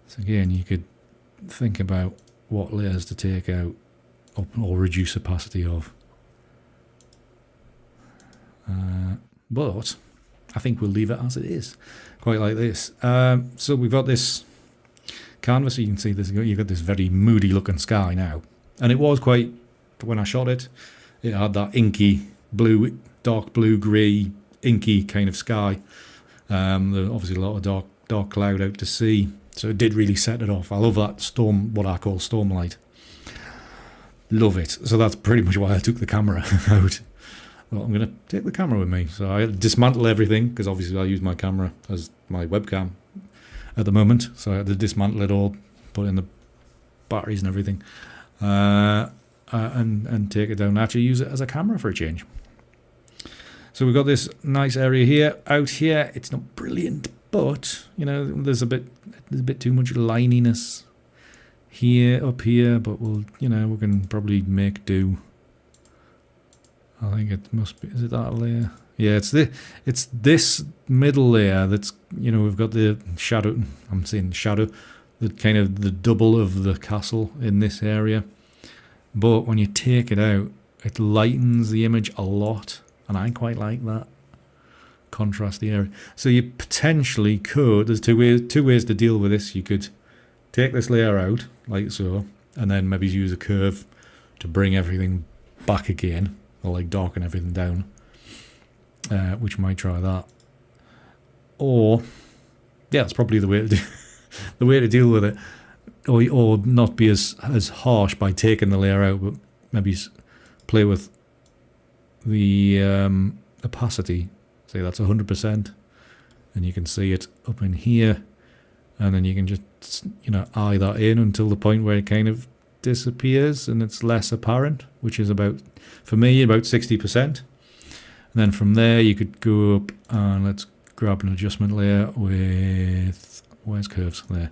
So again, you could think about what layers to take out or reduce opacity of. But I think we'll leave it as it is, quite like this. So we've got this canvas, so you can see you've got this very moody looking sky now. And it was quite, when I shot it, it had that inky blue, dark blue, grey, inky kind of sky. There's obviously a lot of dark cloud out to sea. So it did really set it off. I love that storm, what I call storm light. Love it. So that's pretty much why I took the camera out. Well, I'm going to take the camera with me. So I had to dismantle everything, because obviously I use my camera as my webcam at the moment. So I had to dismantle it all, put in the batteries and everything, and take it down and actually use it as a camera for a change. So we've got this nice area here. Out here, it's not brilliant, but, there's a bit too much lininess here, up here, but we can probably make do. I think it must be, is it that layer? Yeah, it's this middle layer that's, we've got the shadow, I'm saying shadow, the kind of the double of the castle in this area. But when you take it out, it lightens the image a lot, and I quite like that. Contrast the area. So you potentially could, there's two ways to deal with this. You could take this layer out, like so, and then maybe use a curve to bring everything back again, or like darken everything down, which might try that. Or, yeah, that's probably the way to do, the way to deal with it. Or not be as harsh by taking the layer out, but maybe play with the opacity. Say that's 100%, and you can see it up in here, and then you can just eye that in until the point where it kind of disappears and it's less apparent, which is about, for me, about 60%. And then from there you could go up and let's grab an adjustment layer with, where's curves? There.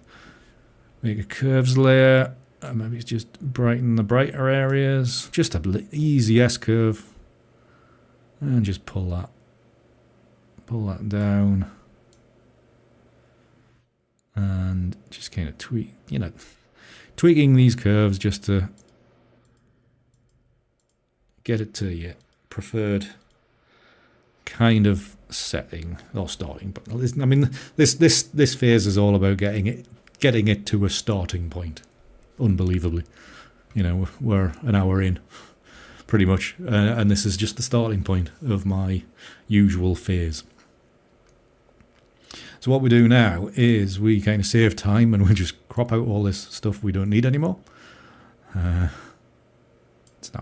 Make a curves layer, and maybe it's just brighten the brighter areas, just a easy S curve, and just pull that down, and just kind of tweaking these curves just to get it to your preferred kind of setting or starting. But I mean, this phase is all about getting it to a starting point, unbelievably. You know, we're an hour in, pretty much, and this is just the starting point of my usual phase. So what we do now is we kind of save time and we just crop out all this stuff we don't need anymore. Snap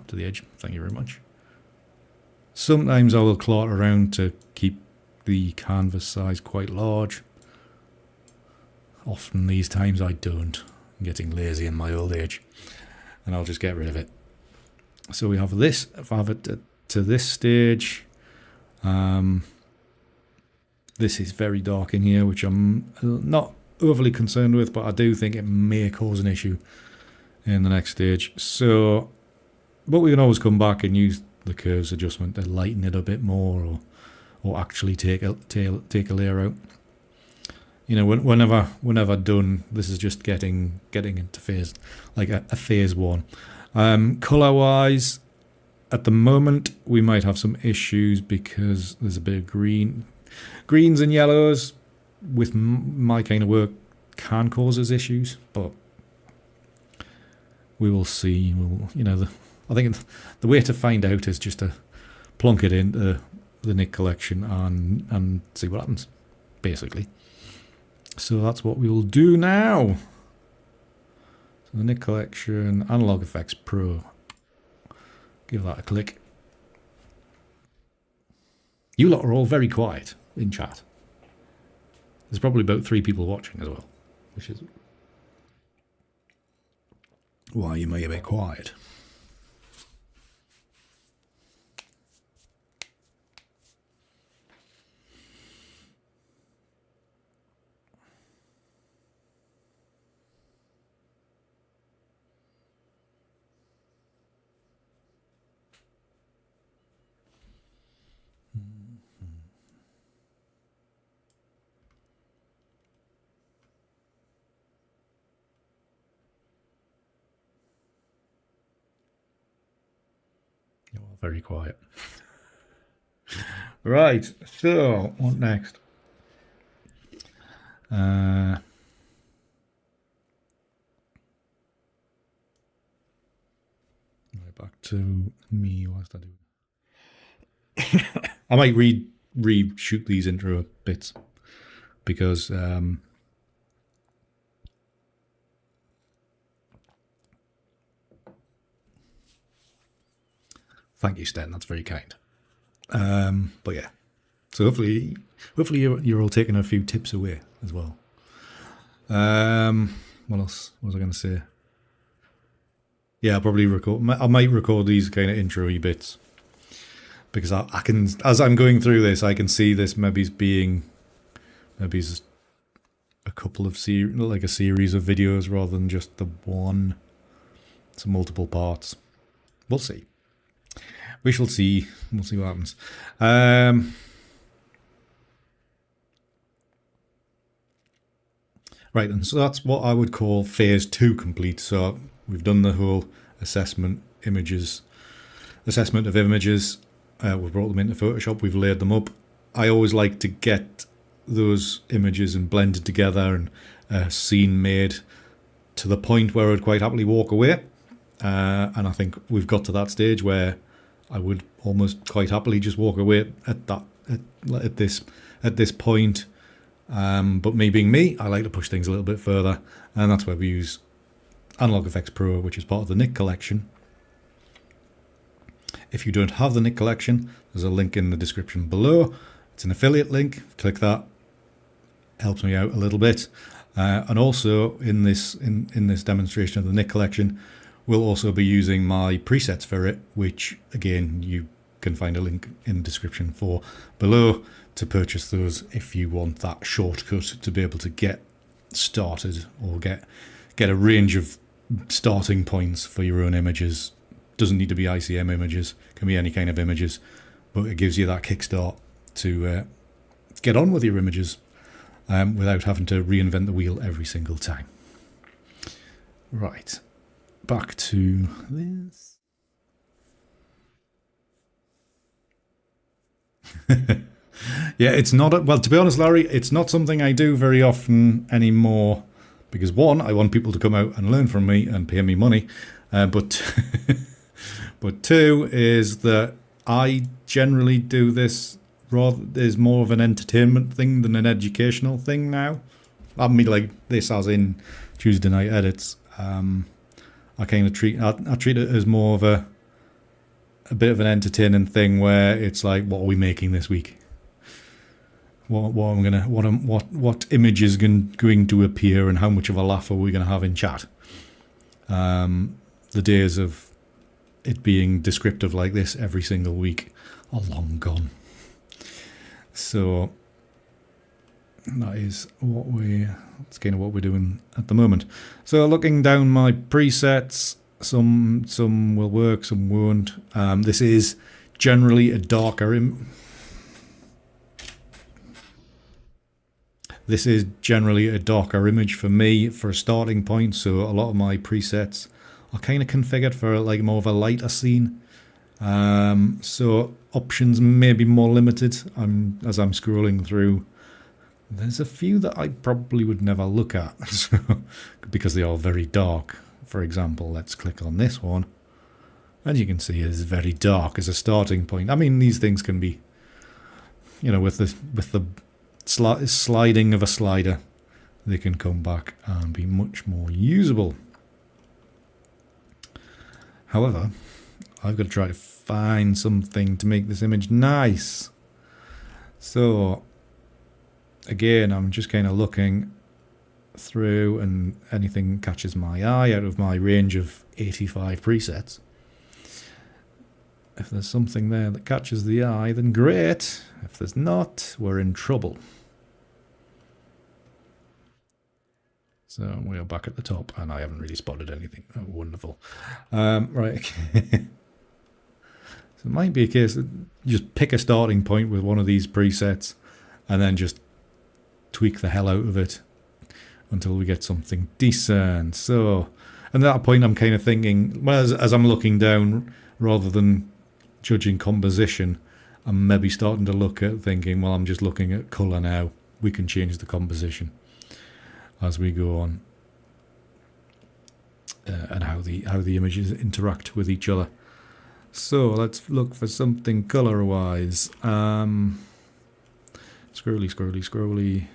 to the edge, thank you very much. Sometimes I will clot around to keep the canvas size quite large. Often these times I don't. I'm getting lazy in my old age. And I'll just get rid of it. So we have this. If I have it to this stage, this is very dark in here, which I'm not overly concerned with, but I do think it may cause an issue in the next stage. So, but we can always come back and use the curves adjustment to lighten it a bit more, or actually take a layer out. You know, whenever done, this is just getting into phase, like a phase one. Color wise, at the moment we might have some issues because there's a bit of greens and yellows with my kind of work can cause us issues, but we will see. You know, I think the way to find out is just to plonk it into the Nik Collection and see what happens, basically. So that's what we will do now. So the Nik Collection, Analog Effects Pro. Give that a click. You lot are all very quiet in chat. There's probably about 3 people watching as well, which is why you may be a bit quiet. You're all very quiet. Right, so what next? Right, back to me. What's that doing? I might reshoot these intro bits because thank you, Sten. That's very kind. But yeah, so hopefully you're all taking a few tips away as well. What else was I going to say? Yeah, I'll probably I might record these kind of intro-y bits because I can, as I'm going through this, I can see this maybe being just a couple of like a series of videos rather than just the one. It's multiple parts. We'll see. We shall see. We'll see what happens. Right, and so that's what I would call phase 2 complete. So we've done the whole assessment of images. We've brought them into Photoshop. We've laid them up. I always like to get those images and blended together and a scene made to the point where I would quite happily walk away. And I think we've got to that stage where I would almost quite happily just walk away at this point. But me being me, I like to push things a little bit further, and that's where we use Analog Effects Pro, which is part of the Nik Collection. If you don't have the Nik Collection, there's a link in the description below. It's an affiliate link. Click that. Helps me out a little bit. And also in this demonstration of the Nik Collection, we'll also be using my presets for it, which again you can find a link in the description for below to purchase those if you want that shortcut to be able to get started or get a range of starting points for your own images. Doesn't need to be ICM images, can be any kind of images, but it gives you that kickstart to get on with your images without having to reinvent the wheel every single time. Right, back to this. Yeah, it's not, well, to be honest, Larry, it's not something I do very often anymore because one, I want people to come out and learn from me and pay me money, But but two is that I generally do this rather is more of an entertainment thing than an educational thing now. I mean, like this as in Tuesday night edits. I kind of treat it as more of a bit of an entertaining thing where it's like, what are we making this week? What image is going to appear, and how much of a laugh are we going to have in chat? The days of it being descriptive like this every single week are long gone. So that's kind of what we're doing at the moment. So looking down my presets, some will work, some won't. This is generally a darker This is generally a darker image for me for a starting point, so a lot of my presets are kind of configured for like more of a lighter scene. So options may be more limited. As I'm scrolling through, there's a few that I probably would never look at because they are very dark. For example, let's click on this one. As you can see, it's very dark as a starting point. I mean, these things can be, with the sliding of a slider, they can come back and be much more usable. However, I've got to try to find something to make this image nice. So again, I'm just kind of looking through, and anything catches my eye out of my range of 85 presets. If there's something there that catches the eye, then great. If there's not, we're in trouble. So we're back at the top, and I haven't really spotted anything. Oh, wonderful. Right. So it might be a case that you just pick a starting point with one of these presets and then just tweak the hell out of it until we get something decent. So at that point, I'm kind of thinking, well, as I'm looking down, rather than judging composition, I'm maybe starting to look at thinking, well, I'm just looking at colour now. We can change the composition as we go on, and how the images interact with each other. So let's look for something colour-wise. Scrolly.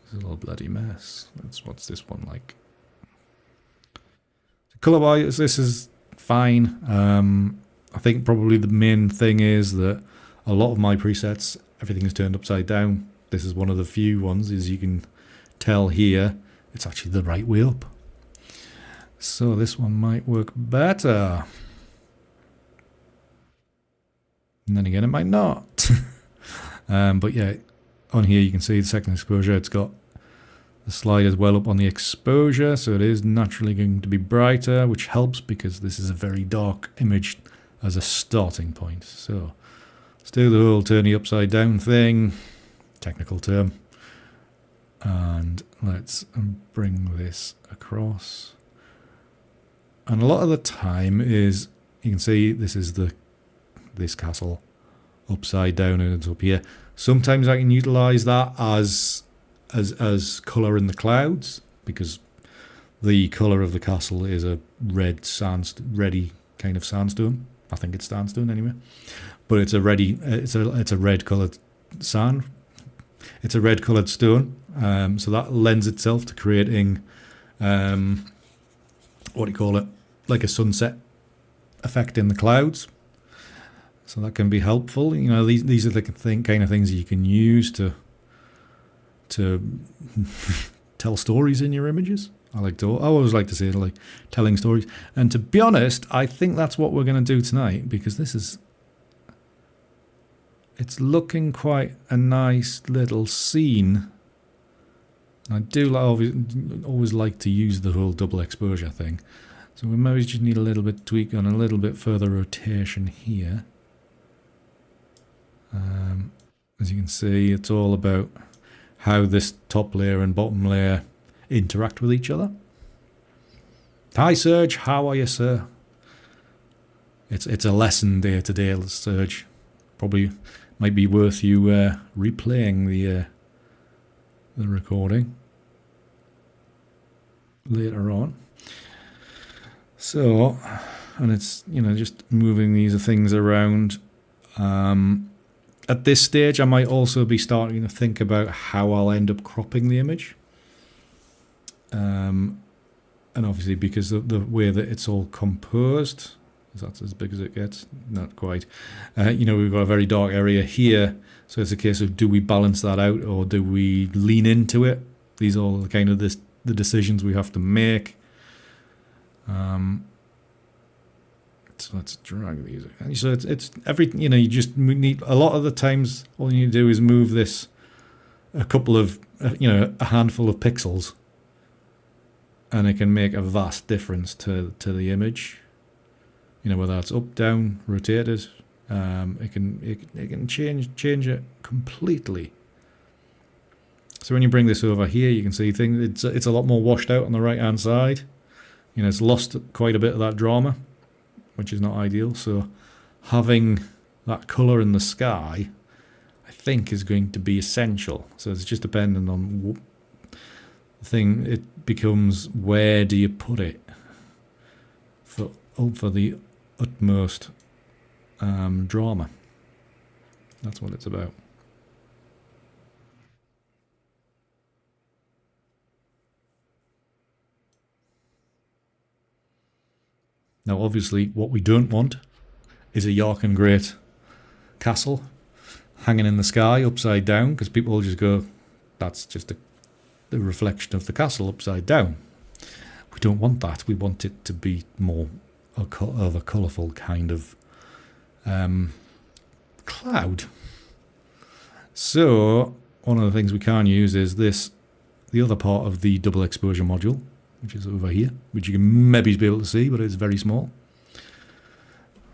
It's a little bloody mess. What's this one like? Colour-wise, this is fine. I think probably the main thing is that a lot of my presets, everything is turned upside down. This is one of the few ones, as you can tell here, it's actually the right way up. So this one might work better. And then again, it might not. But yeah, on here you can see the second exposure. It's got the sliders well up on the exposure, so it is naturally going to be brighter, which helps because this is a very dark image as a starting point. So let's do the whole turny upside down thing, technical term, and let's bring this across. And a lot of the time is, you can see this is this castle upside down and it's up here. Sometimes I can utilize that as color in the clouds, because the color of the castle is a ready kind of sandstone. I think it's sandstone anyway, but it's a red colored sand. It's a red colored stone, so that lends itself to creating what do you call it, like a sunset effect in the clouds. So that can be helpful. These are the kind of things you can use to tell stories in your images. I always like to say it, like telling stories. And to be honest, I think that's what we're going to do tonight, because it's looking quite a nice little scene. I do always like to use the whole double exposure thing. So we maybe just need a little bit tweak on a little bit further rotation here. As you can see, it's all about how this top layer and bottom layer interact with each other. Hi Serge, how are you, sir? It's a lesson day to day, Serge. Probably might be worth you replaying the recording later on. So, and it's, just moving these things around. At this stage, I might also be starting to think about how I'll end up cropping the image. And obviously because of the way that it's all composed, that's as big as it gets, not quite. We've got a very dark area here, so it's a case of, do we balance that out or do we lean into it? These are all kind of the decisions we have to make. So let's drag these. So it's everything. You just need, a lot of the times all you need to do is move this a couple of a handful of pixels, and it can make a vast difference to the image. Whether that's up, down, rotated, it can change it completely. So when you bring this over here, you can see things. It's a lot more washed out on the right hand side. It's lost quite a bit of that drama, which is not ideal. So having that colour in the sky, I think, is going to be essential. So it's just dependent on the thing. It becomes, where do you put it for the utmost drama. That's what it's about. Now, obviously, what we don't want is a York and Great castle hanging in the sky upside down, because people will just go, that's just the reflection of the castle upside down. We don't want that. We want it to be more of a colourful kind of cloud. So one of the things we can use is the other part of the double exposure module, which is over here, which you can maybe be able to see, but it's very small.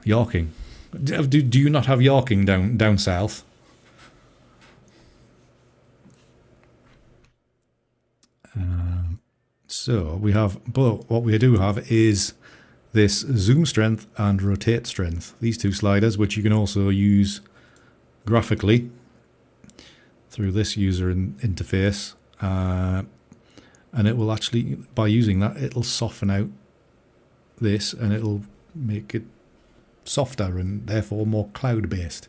Yorking. Do you not have Yorking down south? So we have, but what we do have is this zoom strength and rotate strength. These two sliders, which you can also use graphically through this user interface. And it will actually, by using that, it'll soften out this and it'll make it softer and therefore more cloud-based,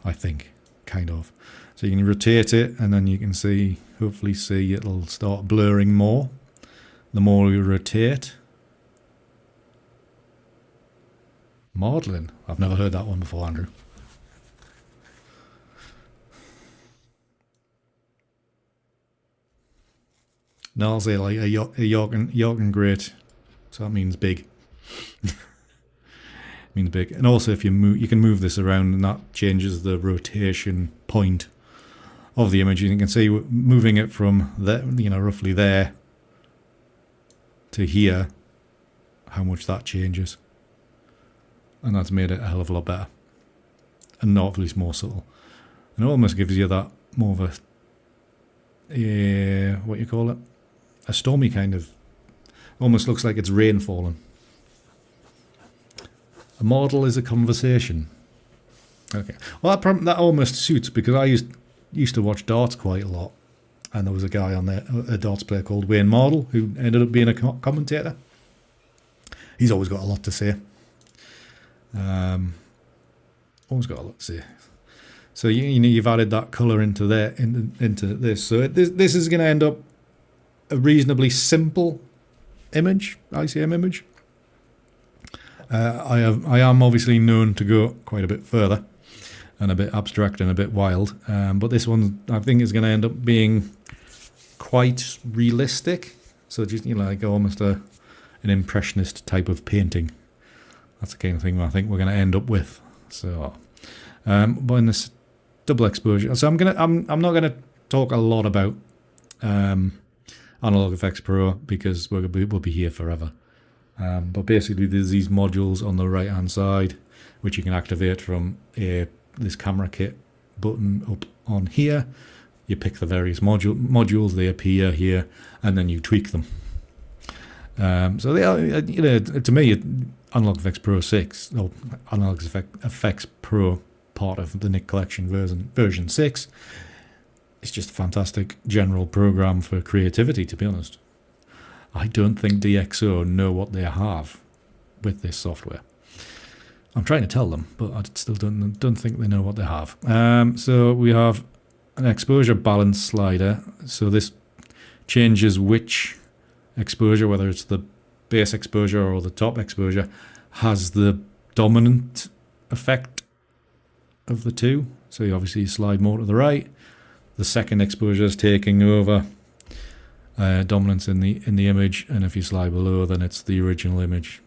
I think, kind of. So you can rotate it and then you can see, hopefully see, it'll start blurring more the more you rotate. Maudlin. I've never heard that one before, Andrew. No, I'll say like a York and Great. So that means big. Means big. And also if you move, you can move this around and that changes the rotation point of the image. You can see moving it from there, roughly there to here, how much that changes. And that's made it a hell of a lot better. And obviously more subtle. And it almost gives you that more of a, what you call it? A stormy kind of, almost looks like it's rain falling. A model is a conversation. Okay, well that almost suits, because I used to watch darts quite a lot, and there was a guy on there, a darts player called Wayne Mardle, who ended up being a commentator. He's always got a lot to say. Always got a lot to say. So you've added that colour into there, into this. So this is going to end up a reasonably simple image, ICM image. I am obviously known to go quite a bit further and a bit abstract and a bit wild, but this one I think is going to end up being quite realistic. So just like almost an impressionist type of painting. That's the kind of thing I think we're going to end up with. So, but in this double exposure, so I'm not going to talk a lot about Analog Effects Pro, because we'll be here forever. But basically there's these modules on the right hand side which you can activate from this camera kit button up on here. You pick the various modules, they appear here, and then you tweak them. So they are, to me, Analog Effects Pro 6, or Analog Effects Pro part of the Nik Collection version 6, it's just a fantastic general program for creativity, to be honest. I don't think DxO know what they have with this software. I'm trying to tell them, but I still don't think they know what they have. So we have an exposure balance slider. So this changes which exposure, whether it's the base exposure or the top exposure, has the dominant effect of the two. So you obviously slide more to the right. The second exposure is taking over dominance in the image, and if you slide below, then it's the original image.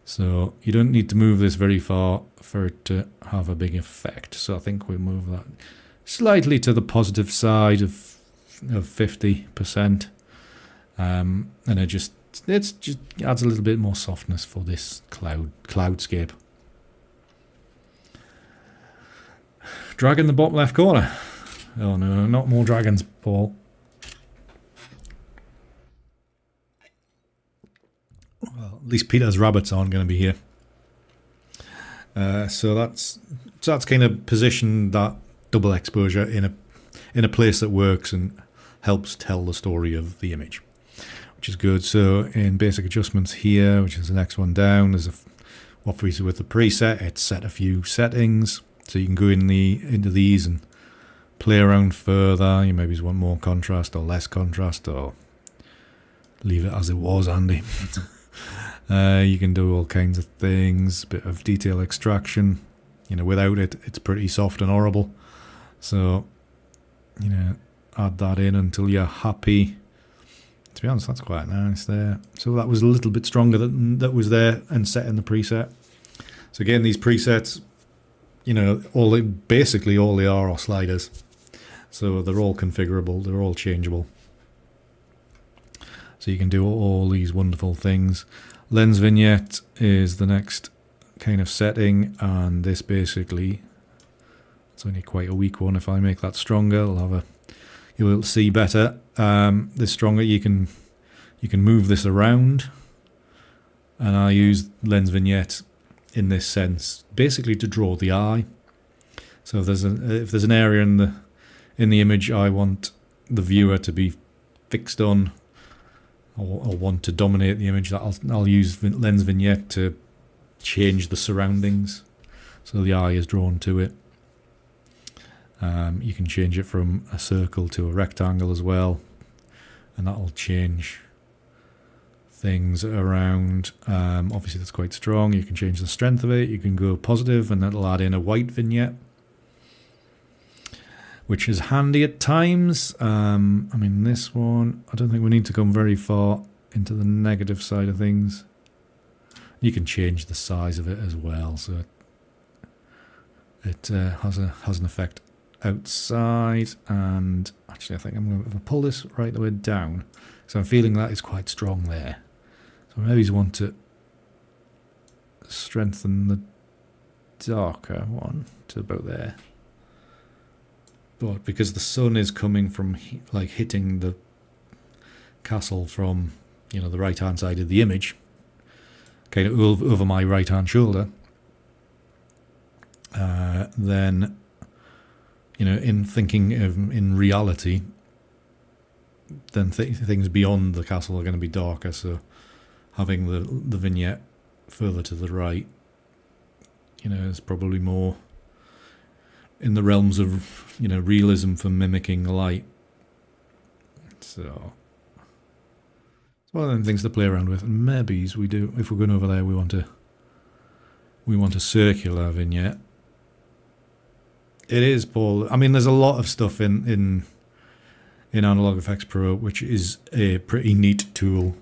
So you don't need to move this very far for it to have a big effect. So I think we'll move that slightly to the positive side of 50%, and it just adds a little bit more softness for this cloudscape. Drag in the bottom left corner. Oh no, not more dragons, Paul. Well, at least Peter's rabbits aren't going to be here. So that's kind of positioned that double exposure in a place that works and helps tell the story of the image, which is good. So in basic adjustments here, which is the next one down, there's obviously with the preset, it's set a few settings, so you can go into these and play around further. You maybe want more contrast or less contrast, or leave it as it was, Andy. You can do all kinds of things, bit of detail extraction. Without it, it's pretty soft and horrible. So, add that in until you're happy. To be honest, that's quite nice there. So that was a little bit stronger that was there and set in the preset. So again, these presets, basically all they are sliders. So they're all configurable, they're all changeable. So you can do all these wonderful things. Lens vignette is the next kind of setting, and this basically, it's only quite a weak one. If I make that stronger, you'll see better. This stronger, you can move this around, and I use lens vignette in this sense basically to draw the eye. So if there's an area in the image I want the viewer to be fixed on, or want to dominate the image, I'll use lens vignette to change the surroundings so the eye is drawn to it. You can change it from a circle to a rectangle as well, and that'll change things around. Obviously that's quite strong. You can change the strength of it. You can go positive, and that'll add in a white vignette, which is handy at times. This one, I don't think we need to come very far into the negative side of things. You can change the size of it as well, so it has an effect outside. And actually, I think I'm going to pull this right the way down, so I'm feeling that it's quite strong there. So maybe you want to strengthen the darker one to about there. But because the sun is coming from hitting the castle from the right hand side of the image, kind of over my right hand shoulder, then in thinking in reality, then things beyond the castle are going to be darker. So having the vignette further to the right, is probably more in the realms of realism for mimicking light. So it's one of them things to play around with. And maybe we do, if we're going over there, we want a circular vignette. It is, Paul. There's a lot of stuff in Analog Effects Pro, which is a pretty neat tool.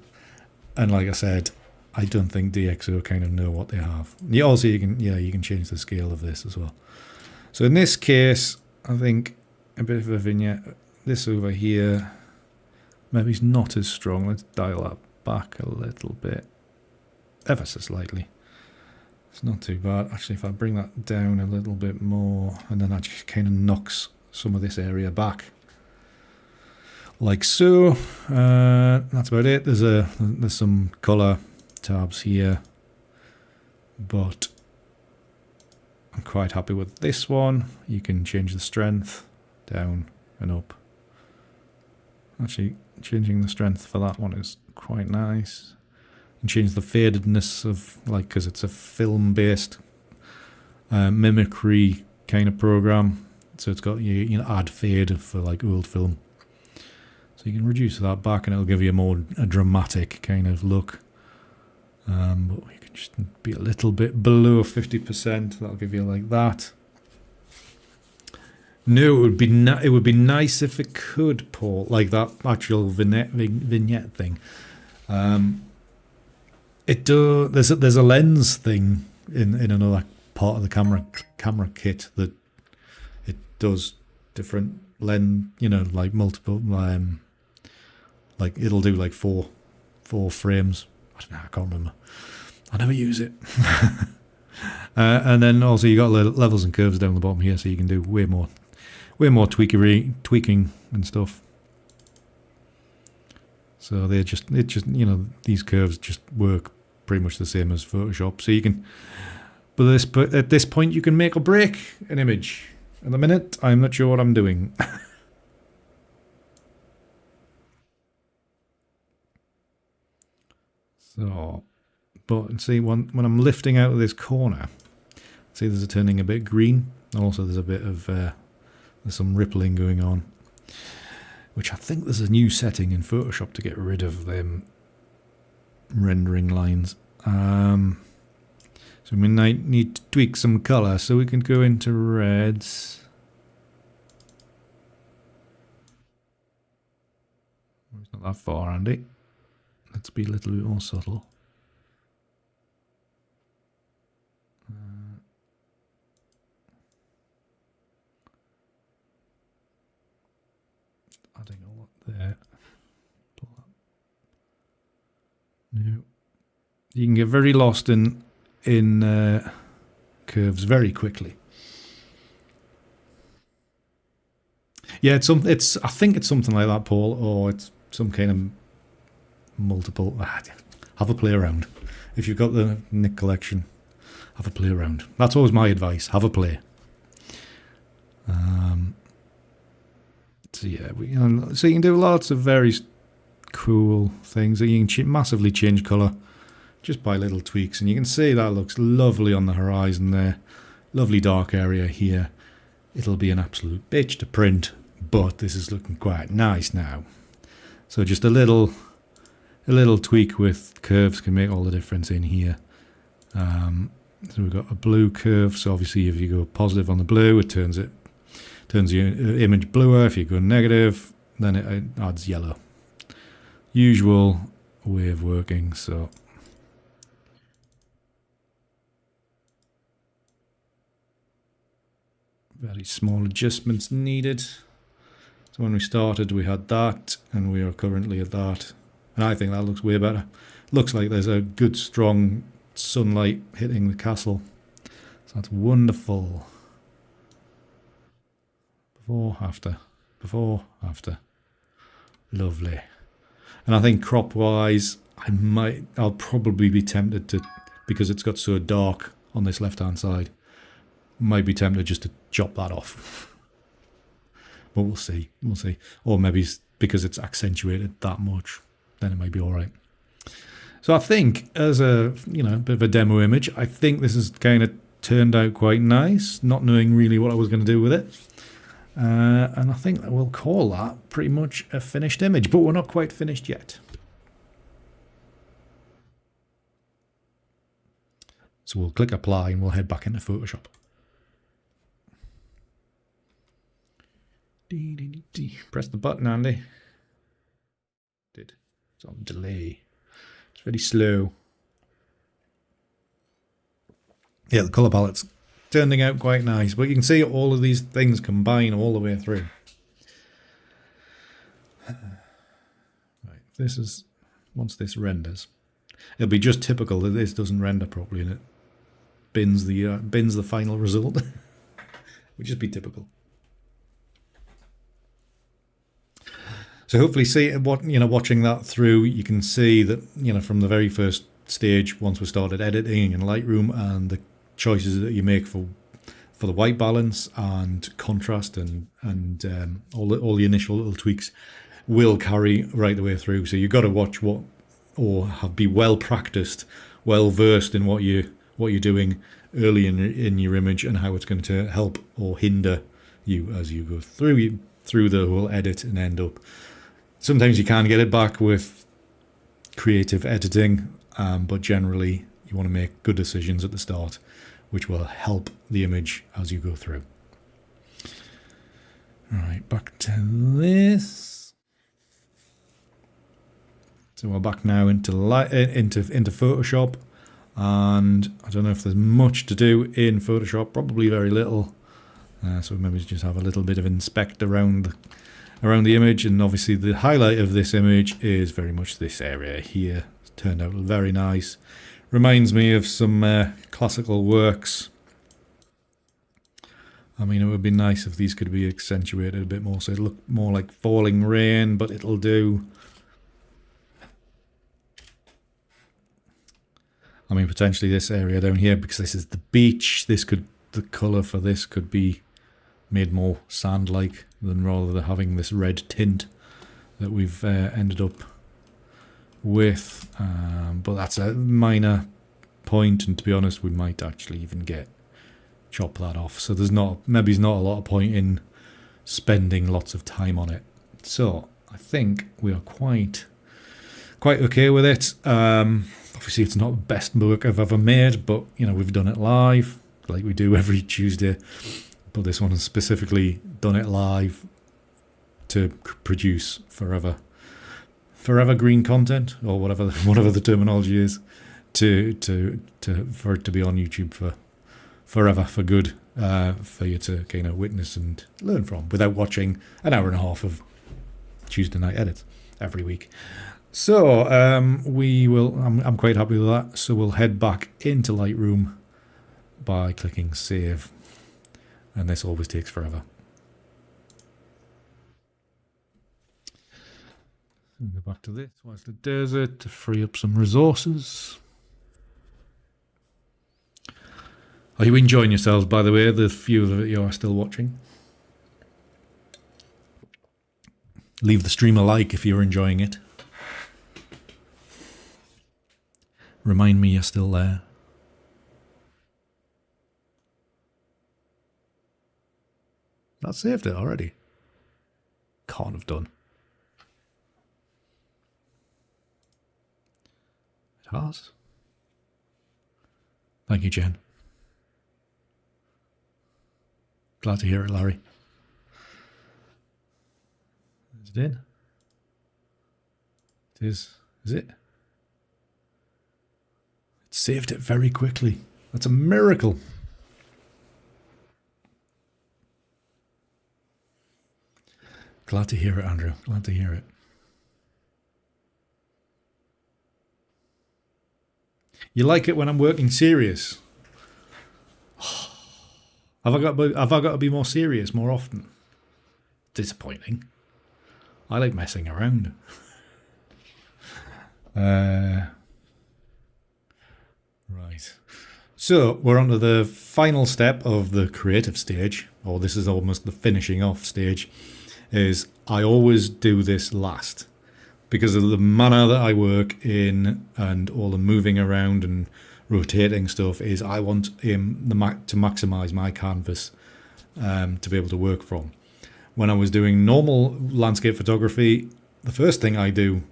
And like I said, I don't think DxO kind of know what they have. Also, you can change the scale of this as well. So in this case, I think a bit of a vignette. This over here, maybe it's not as strong. Let's dial that back a little bit, ever so slightly. It's not too bad. Actually, if I bring that down a little bit more, and then that just kind of knocks some of this area back, like so. That's about it. There's some color tabs here, but I'm quite happy with this one. You can change the strength down and up. Actually, changing the strength for that one is quite nice. And change the fadedness of, like, because it's a film-based mimicry kind of program. So it's got, you know, add fade for like old film. So you can reduce that back and it'll give you a dramatic kind of look. But you can just be a little bit below 50%. That'll give you like that. No, it would be nice if it could, Paul, like that actual vignette thing. There's a lens thing in another part of the camera kit that it does different lens, you know, like multiple, like it'll do like four frames. I don't know, I can't remember. I never use it. And then also you got levels and curves down the bottom here, so you can do way more tweaking and stuff. So it just, you know, these curves just work pretty much the same as Photoshop. So you can, but at this point you can make or break an image. At the minute, I'm not sure what I'm doing. So, but see, when I'm lifting out of this corner, see there's a turning a bit green. Also there's a bit of, there's some rippling going on. Which I think there's a new setting in Photoshop to get rid of them rendering lines. So we might need to tweak some colour, so we can go into reds. It's not that far, Andy. Let's be a little bit more subtle. Adding a lot there. No. You can get very lost in curves very quickly. Yeah, I think it's something like that, Paul, or it's some kind of multiple. Have a play around. If you've got the Nik Collection, have a play around. That's always my advice. Have a play. So yeah, so you can do lots of very cool things. You can massively change colour just by little tweaks, and you can see that looks lovely on the horizon there. Lovely dark area here. It'll be an absolute bitch to print, but this is looking quite nice now. So just a little tweak with curves can make all the difference in here. So we've got a blue curve, so obviously if you go positive on the blue, it turns your image bluer. If you go negative, then it adds yellow. Usual way of working, so very small adjustments needed. So when we started we had that, and we are currently at that, and I think that looks way better. Looks like there's a good strong sunlight hitting the castle, so that's wonderful. Before, after, lovely. And I think crop wise, I'll probably be tempted to, because it's got so dark on this left hand side, might be tempted just to chop that off. But we'll see. Or maybe because it's accentuated that much, then it might be all right. So I think as a, bit of a demo image, I think this has kind of turned out quite nice, not knowing really what I was going to do with it. And I think that we'll call that pretty much a finished image, but we're not quite finished yet. So we'll click apply and we'll head back into Photoshop. Press the button, Andy. It's on delay. It's very slow. Yeah, the colour palette's turning out quite nice, but you can see all of these things combine all the way through. Right, this is, once this renders, it'll be just typical that this doesn't render properly and it bins the final result. Would just be typical. So hopefully, watching that through, you can see that from the very first stage, once we started editing in Lightroom, and the choices that you make for the white balance and contrast and all the initial little tweaks will carry right the way through. So you've got to watch what or be well practiced, well versed in what you're doing early in your image, and how it's going to help or hinder you as you go through the whole edit and end up. Sometimes you can get it back with creative editing, but generally you want to make good decisions at the start, which will help the image as you go through. Right, back to this. So we're back now into Photoshop, and I don't know if there's much to do in Photoshop. Probably very little. So maybe just have a little bit of inspect around the image, and obviously the highlight of this image is very much this area here. It's turned out very nice. Reminds me of some classical works. I mean, it would be nice if these could be accentuated a bit more, so it'll look more like falling rain, but it'll do. I mean, potentially this area down here, because this is the beach, the colour for this could be made more sand-like than rather than having this red tint that we've ended up with. But that's a minor point, and to be honest, we might actually even chop that off. So there's not a lot of point in spending lots of time on it. So I think we are quite okay with it. Obviously it's not the best work I've ever made, but we've done it live like we do every Tuesday. But this one has specifically done it live to produce forever green content, or whatever the terminology is, for it to be on YouTube for forever, for good, for you to kind of witness and learn from without watching an hour and a half of Tuesday night edits every week. So I'm quite happy with that. So we'll head back into Lightroom by clicking save, and this always takes forever. Go back to this whilst it does it to free up some resources. Are you enjoying yourselves, by the way, the few that you are still watching? Leave the stream a like if you're enjoying it. Remind me you're still there. That saved it already. Can't have done. It has. Thank you, Jen. Glad to hear it, Larry. Is it in? It is. Is it? It saved it very quickly. That's a miracle. Glad to hear it, Andrew. Glad to hear it. You like it when I'm working serious? Have I got to be more serious more often? Disappointing. I like messing around. Right. So we're on to the final step of the creative stage, or this is almost the finishing off stage, is I always do this last. Because of the manner that I work in and all the moving around and rotating stuff, is I want to maximize my canvas to be able to work from. When I was doing normal landscape photography, the first thing I do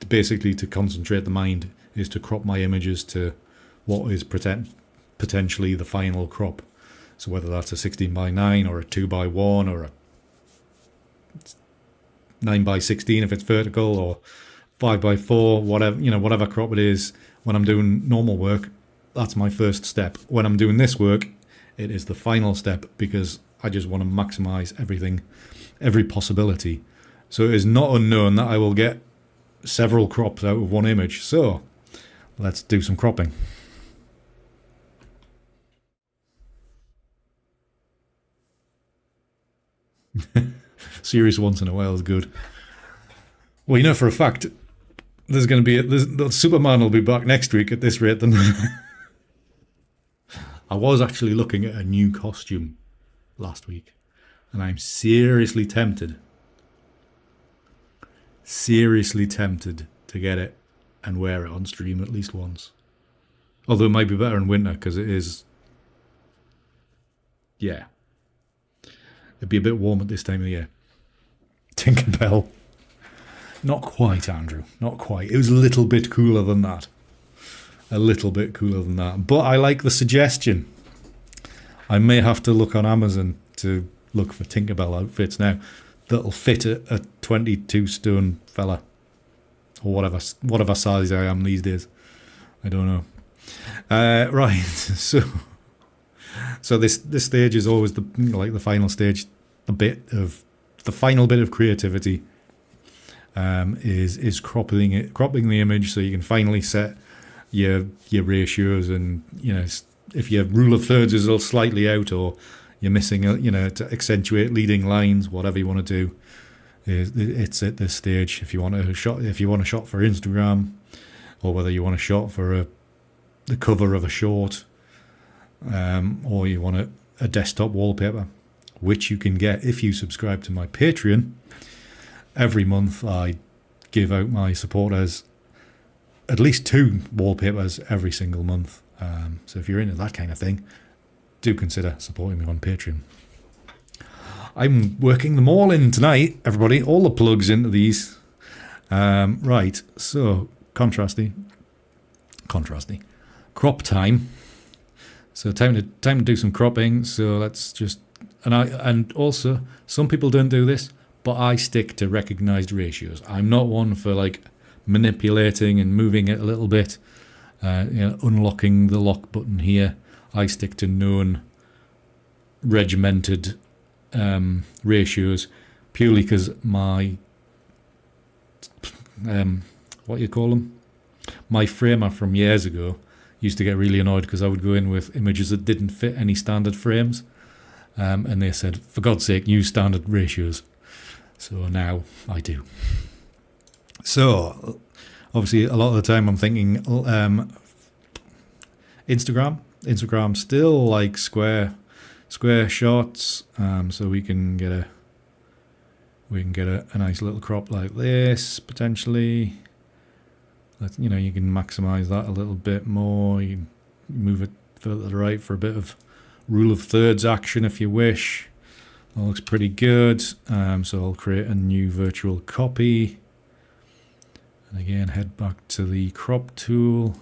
basically to concentrate the mind is to crop my images to what is potentially the final crop. So whether that's a 16:9 or a 2:1 or a 9:16 if it's vertical, or 5:4, whatever crop it is. When I'm doing normal work, that's my first step. When I'm doing this work, it is the final step, because I just want to maximize everything, every possibility. So it is not unknown that I will get several crops out of one image. So let's do some cropping. Serious once in a while is good. Well, you know for a fact there's going to be the Superman will be back next week at this rate. Then I was actually looking at a new costume last week, and I'm seriously tempted to get it and wear it on stream at least once. Although it might be better in winter because it is, yeah, it'd be a bit warm at this time of the year. Tinkerbell. Not quite, Andrew. Not quite. It was a little bit cooler than that. A little bit cooler than that. But I like the suggestion. I may have to look on Amazon to look for Tinkerbell outfits now that'll fit a 22 stone fella. Or whatever size I am these days. I don't know. Right. So this stage is always the final stage. The final bit of creativity is cropping the image so you can finally set your ratios, and if your rule of thirds is a little slightly out, or you're missing to accentuate leading lines, whatever you want to do, it's at this stage. If you want a shot for Instagram, or whether you want a shot for the cover of a short, or you want a desktop wallpaper, which you can get if you subscribe to my Patreon. Every month I give out my supporters at least 2 wallpapers every single month. So if you're into that kind of thing, do consider supporting me on Patreon. I'm working them all in tonight, everybody. All the plugs into these. Right, so contrasty. Crop time. So time to do some cropping. So let's just and also some people don't do this, but I stick to recognized ratios. I'm not one for manipulating and moving it a little bit, unlocking the lock button here. I stick to known regimented ratios, purely because my what you call them, my framer from years ago used to get really annoyed because I would go in with images that didn't fit any standard frames, and they said, for God's sake, use standard ratios. So now I do. So obviously a lot of the time I'm thinking Instagram still like square shots, so we can get a nice little crop like this potentially. You can maximize that a little bit more. You can move it further to the right for a bit of rule of thirds action if you wish. That looks pretty good. So I'll create a new virtual copy. And again, head back to the crop tool.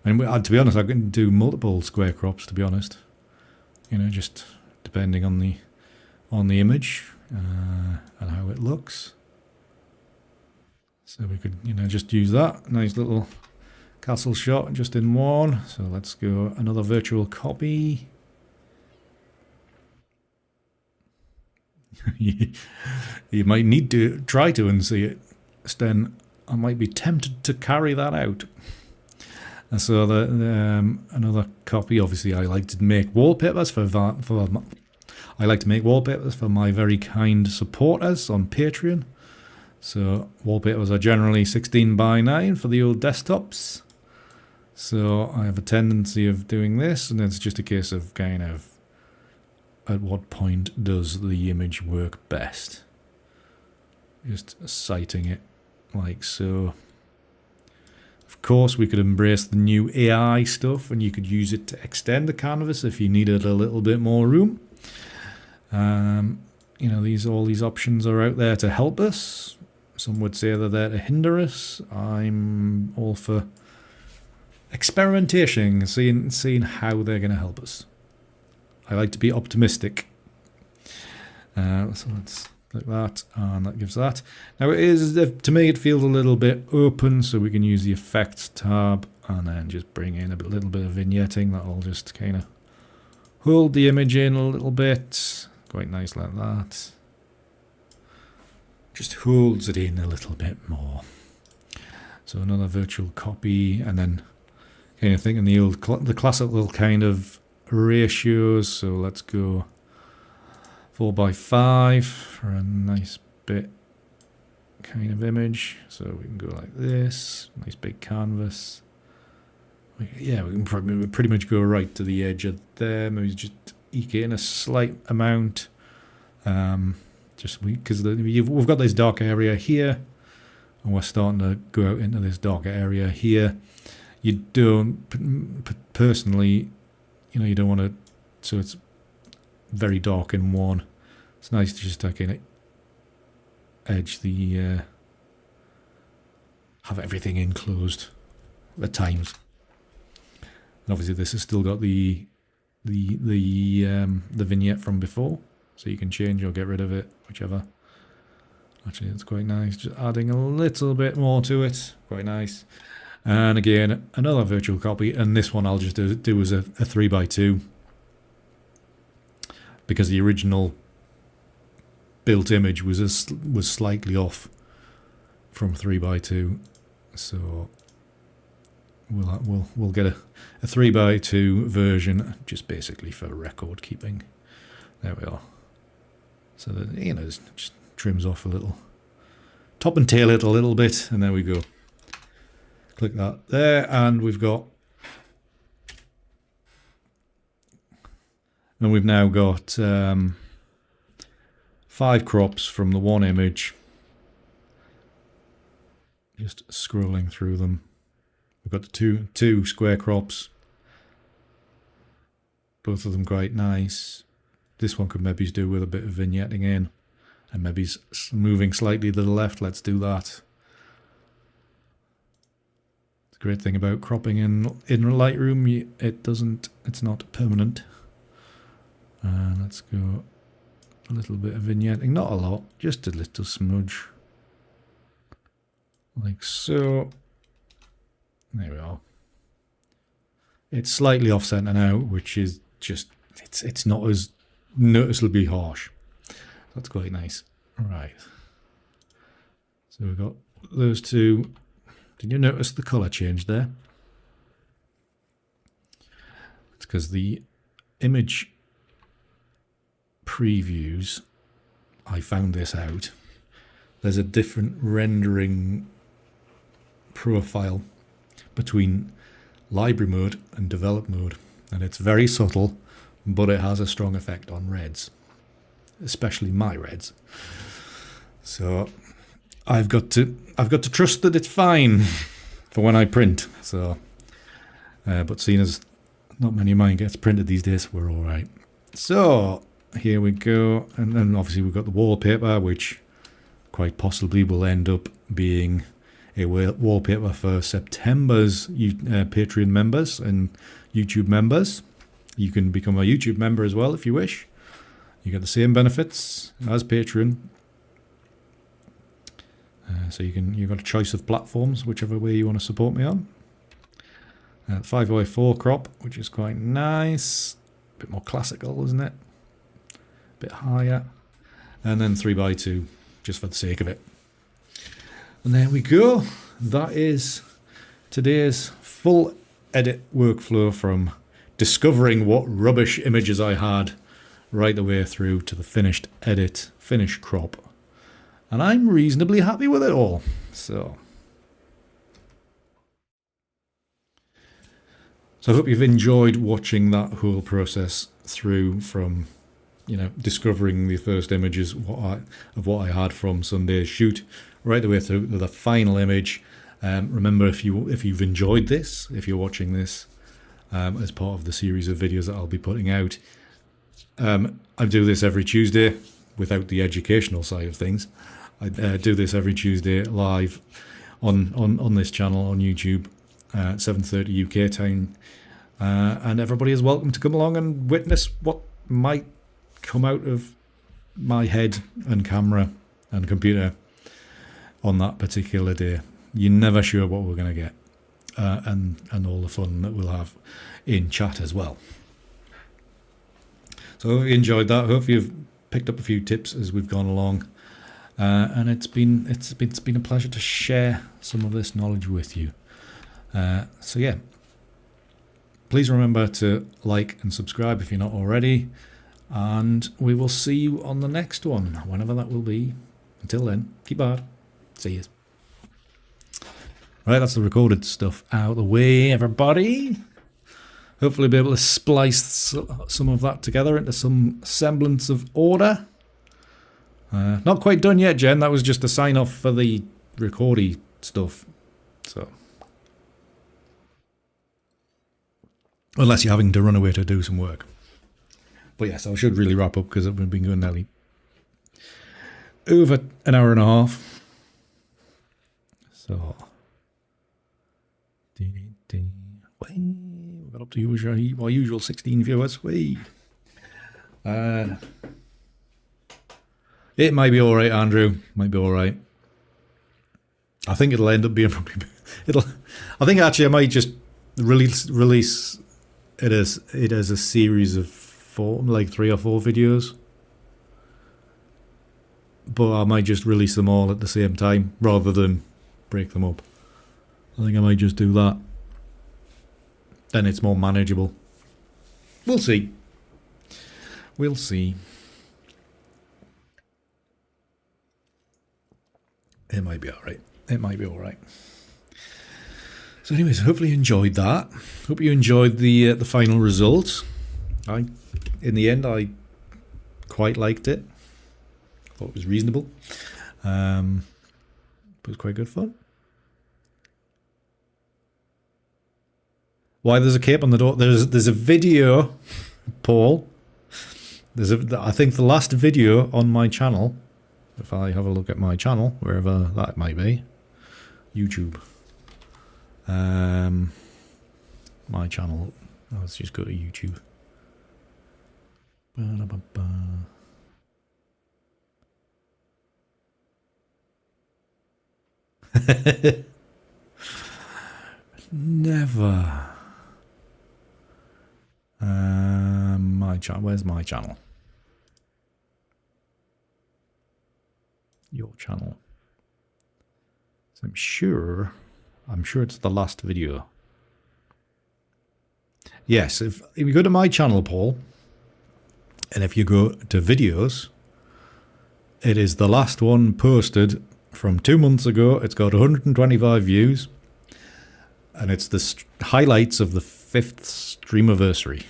And to be honest, I can do multiple square crops, to be honest. Just depending on the image and how it looks. So we could, just use that nice little castle shot just in one. So let's go another virtual copy. You might need to try to unsee it, Sten. I might be tempted to carry that out. And so another copy. Obviously, I like to make wallpapers I like to make wallpapers for my very kind supporters on Patreon. So wallpapers are generally 16:9 for the old desktops. So I have a tendency of doing this, and it's just a case of kind of at what point does the image work best. Just citing it like so. Of course, we could embrace the new AI stuff, and you could use it to extend the canvas if you needed a little bit more room. All these options are out there to help us. Some would say they're there to hinder us. I'm all for experimentation, seeing how they're going to help us. I like to be optimistic. So let's like that, and that gives that. Now to me, it feels a little bit open, so we can use the effects tab and then just bring in a little bit of vignetting. That'll just kind of hold the image in a little bit. Quite nice like that. Just holds it in a little bit more. So another virtual copy, and then kind of thinking the classical kind of ratios. So let's go 4:5 for a nice bit kind of image. So we can go like this, nice big canvas. We can probably pretty much go right to the edge of there. Maybe just eke in a slight amount. Because we've got this dark area here, and we're starting to go out into this darker area here. You don't, personally, you know, you don't want to, so it's very dark in one. It's nice to just kind of edge the, have everything enclosed at times. And obviously this has still got the vignette from before, so you can change or get rid of it, whichever. Actually, it's quite nice. Just adding a little bit more to it. Quite nice. And again, another virtual copy. And this one I'll just do as a 3x2. Because the original built image was slightly off from 3x2. So we'll get a 3x2 version, just basically for record keeping. There we are. So that, you know, it just trims off a little, top and tail it a little bit, and there we go. Click that there, and we've now got 5 crops from the one image. Just scrolling through them. We've got the two square crops. Both of them quite nice. This one could maybe do with a bit of vignetting in. And maybe moving slightly to the left. Let's do that. The great thing about cropping in Lightroom, it's not permanent. Let's go a little bit of vignetting. Not a lot, just a little smudge. Like so. There we are. It's slightly off center now, which is just, it's not as noticeably harsh. That's quite nice. Right. So we've got those two. Did you notice the color change there? It's because the image previews, I found this out. There's a different rendering profile between library mode and develop mode, and it's very subtle, but it has a strong effect on reds, especially my reds. So I've got to trust that it's fine for when I print. So but seeing as not many of mine gets printed these days, we're all right. So here we go, and then obviously we've got the wallpaper, which quite possibly will end up being a wallpaper for September's Patreon members and YouTube members. You can become a YouTube member as well if you wish. You get the same benefits as Patreon. So you've got a choice of platforms, whichever way you want to support me on. 5x4 crop, which is quite nice. A bit more classical, isn't it? A bit higher. And then 3x2, just for the sake of it. And there we go. That is today's full edit workflow, from discovering what rubbish images I had right the way through to the finished edit, finished crop. And I'm reasonably happy with it all. So I hope you've enjoyed watching that whole process through, from, you know, discovering the first images of what I had from Sunday's shoot, right the way through to the final image. Remember, if you've enjoyed this, if you're watching this as part of the series of videos that I'll be putting out, I do this every Tuesday without the educational side of things. I do this every Tuesday live on this channel on YouTube at 7:30 UK time, and everybody is welcome to come along and witness what might come out of my head and camera and computer on that particular day. You're never sure what we're going to get, and all the fun that we'll have in chat as well. So I hope you enjoyed that. I hope you've picked up a few tips as we've gone along, and it's been a pleasure to share some of this knowledge with you. So yeah, please remember to like and subscribe if you're not already, and we will see you on the next one, whenever that will be. Until then, keep hard. See you. Right, that's the recorded stuff out of the way, everybody. Hopefully be able to splice some of that together into some semblance of order. Not quite done yet, Jen. That was just a sign-off for the recordy stuff. So, unless you're having to run away to do some work. But yes, I should really wrap up because I've been going nearly over an hour and a half. So, we got up to our usual 16 viewers. It might be all right, Andrew. Might be all right. I think it'll end up being probably. I think actually I might just release it as a series of 4, like 3 or 4 videos. But I might just release them all at the same time rather than break them up. I think I might just do that. Then it's more manageable. We'll see. We'll see. It might be alright. It might be alright. So anyways, hopefully you enjoyed that. Hope you enjoyed the final result. In the end, I quite liked it. Thought it was reasonable. It was quite good fun. Why there's a cape on the door? There's a video, Paul. I think the last video on my channel. If I have a look at my channel, wherever that might be, YouTube. My channel. Let's just go to YouTube. Never. My channel. Where's my channel? Your channel. So I'm sure it's the last video. Yes, if you go to my channel, Paul, and if you go to videos, it is the last one posted from 2 months ago. It's got 125 views, and it's the highlights of the 5th streamiversary.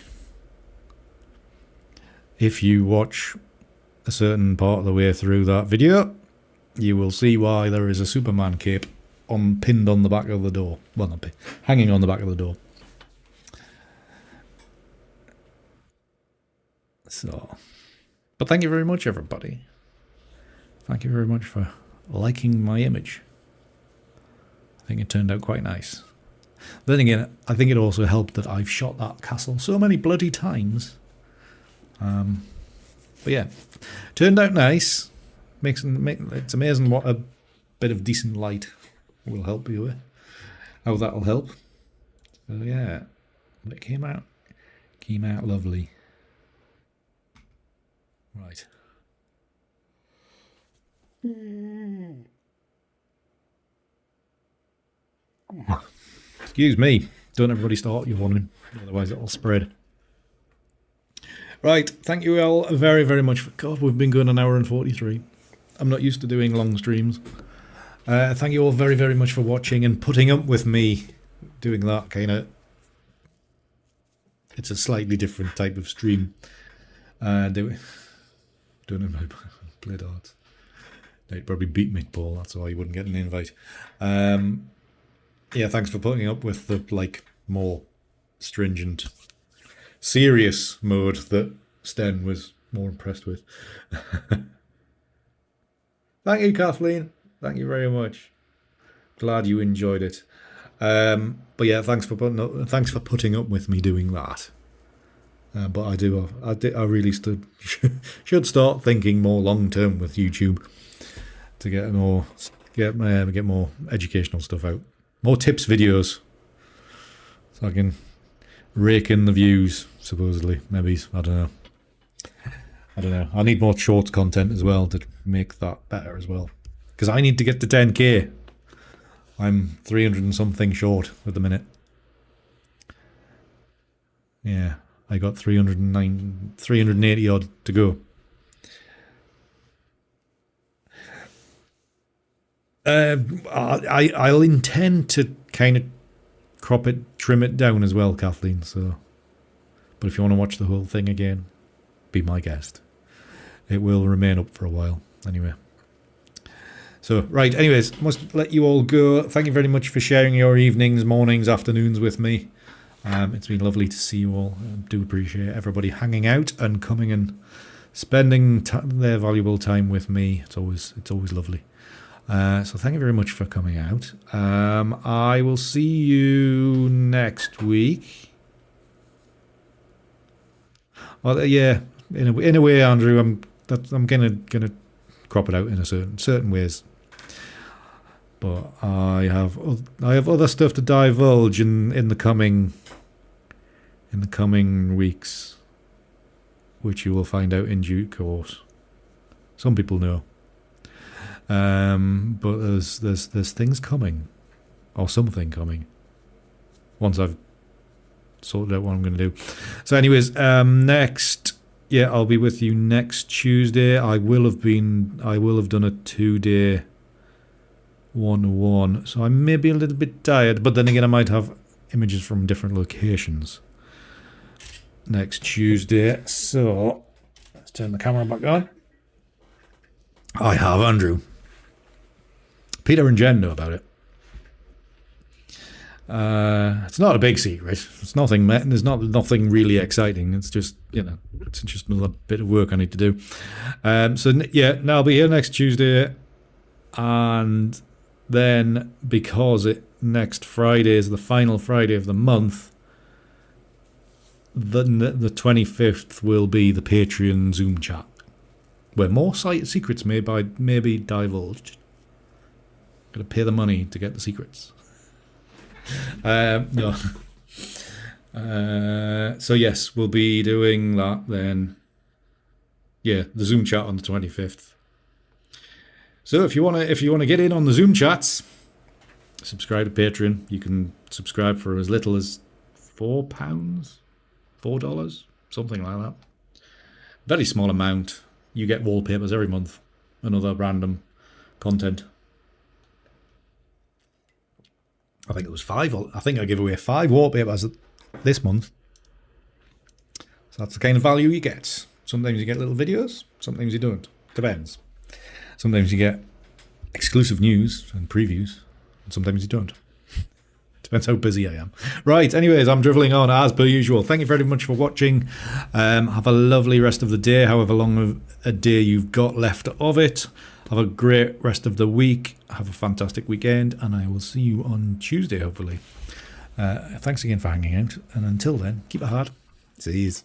If you watch a certain part of the way through that video, you will see why there is a Superman cape pinned on the back of the door. Well, not hanging on the back of the door. So, but thank you very much, everybody. Thank you very much for liking my image. I think it turned out quite nice. Then again, I think it also helped that I've shot that castle so many bloody times. But yeah, turned out nice. It's amazing what a bit of decent light will help you with. How that'll help. So yeah, but it came out lovely. Right. Excuse me. Don't everybody start yawning, otherwise it'll spread. Right, thank you all very, very much. God, we've been going an hour and 43. I'm not used to doing long streams. Thank you all very, very much for watching and putting up with me doing that kind of... It's a slightly different type of stream. Don't know if I play darts. They'd probably beat me, Paul. That's why you wouldn't get an invite. Yeah, thanks for putting up with the more stringent, serious mode that Sten was more impressed with. Thank you, Kathleen. Thank you very much. Glad you enjoyed it. But yeah, thanks for putting up with me doing that. But I really should start thinking more long term with YouTube to get more educational stuff out, more tips videos, so I can rake in the views. Supposedly, maybe I don't know. I need more shorts content as well to make that better as well, because I need to get to 10k. I'm 300 and something short at the minute. Yeah, I got 380 odd to go. I'll intend to kind of trim it down as well, Kathleen. So, but if you want to watch the whole thing again, be my guest. It will remain up for a while anyway. So, right, anyways, must let you all go. Thank you very much for sharing your evenings, mornings, afternoons with me. It's been lovely to see you all. I do appreciate everybody hanging out and coming and spending their valuable time with me. It's always lovely. So thank you very much for coming out. I will see you next week. Well, yeah, in a way, Andrew, I'm gonna crop it out in a certain ways. But I have other stuff to divulge in the coming weeks, which you will find out in due course. Some people know, but there's things coming, or something coming. Once I've sorted out what I'm going to do. So, anyways, I'll be with you next Tuesday. I will have done a 2-day 1-1, so I may be a little bit tired, but then again I might have images from different locations next Tuesday. So let's turn the camera back on. I have, Andrew. Peter and Jen know about it. It's not a big secret. It's nothing. There's nothing really exciting. It's just it's just another bit of work I need to do. Now I'll be here next Tuesday, and then because next Friday is the final Friday of the month, the 25th will be the Patreon Zoom chat, where more site secrets may be divulged. Got to pay the money to get the secrets. No. So yes, we'll be doing that then. Yeah, the Zoom chat on the 25th. So if you wanna get in on the Zoom chats, subscribe to Patreon. You can subscribe for as little as £4, $4, something like that. Very small amount. You get wallpapers every month and other random content. I think it was 5. I think I give away 5 wallpapers this month. So that's the kind of value you get. Sometimes you get little videos, sometimes you don't. Depends. Sometimes you get exclusive news and previews, and sometimes you don't. Depends how busy I am. Right, anyways, I'm drivelling on as per usual. Thank you very much for watching. Have a lovely rest of the day, however long of a day you've got left of it. Have a great rest of the week. Have a fantastic weekend, and I will see you on Tuesday, hopefully. Thanks again for hanging out, and until then, keep it hard. See yous.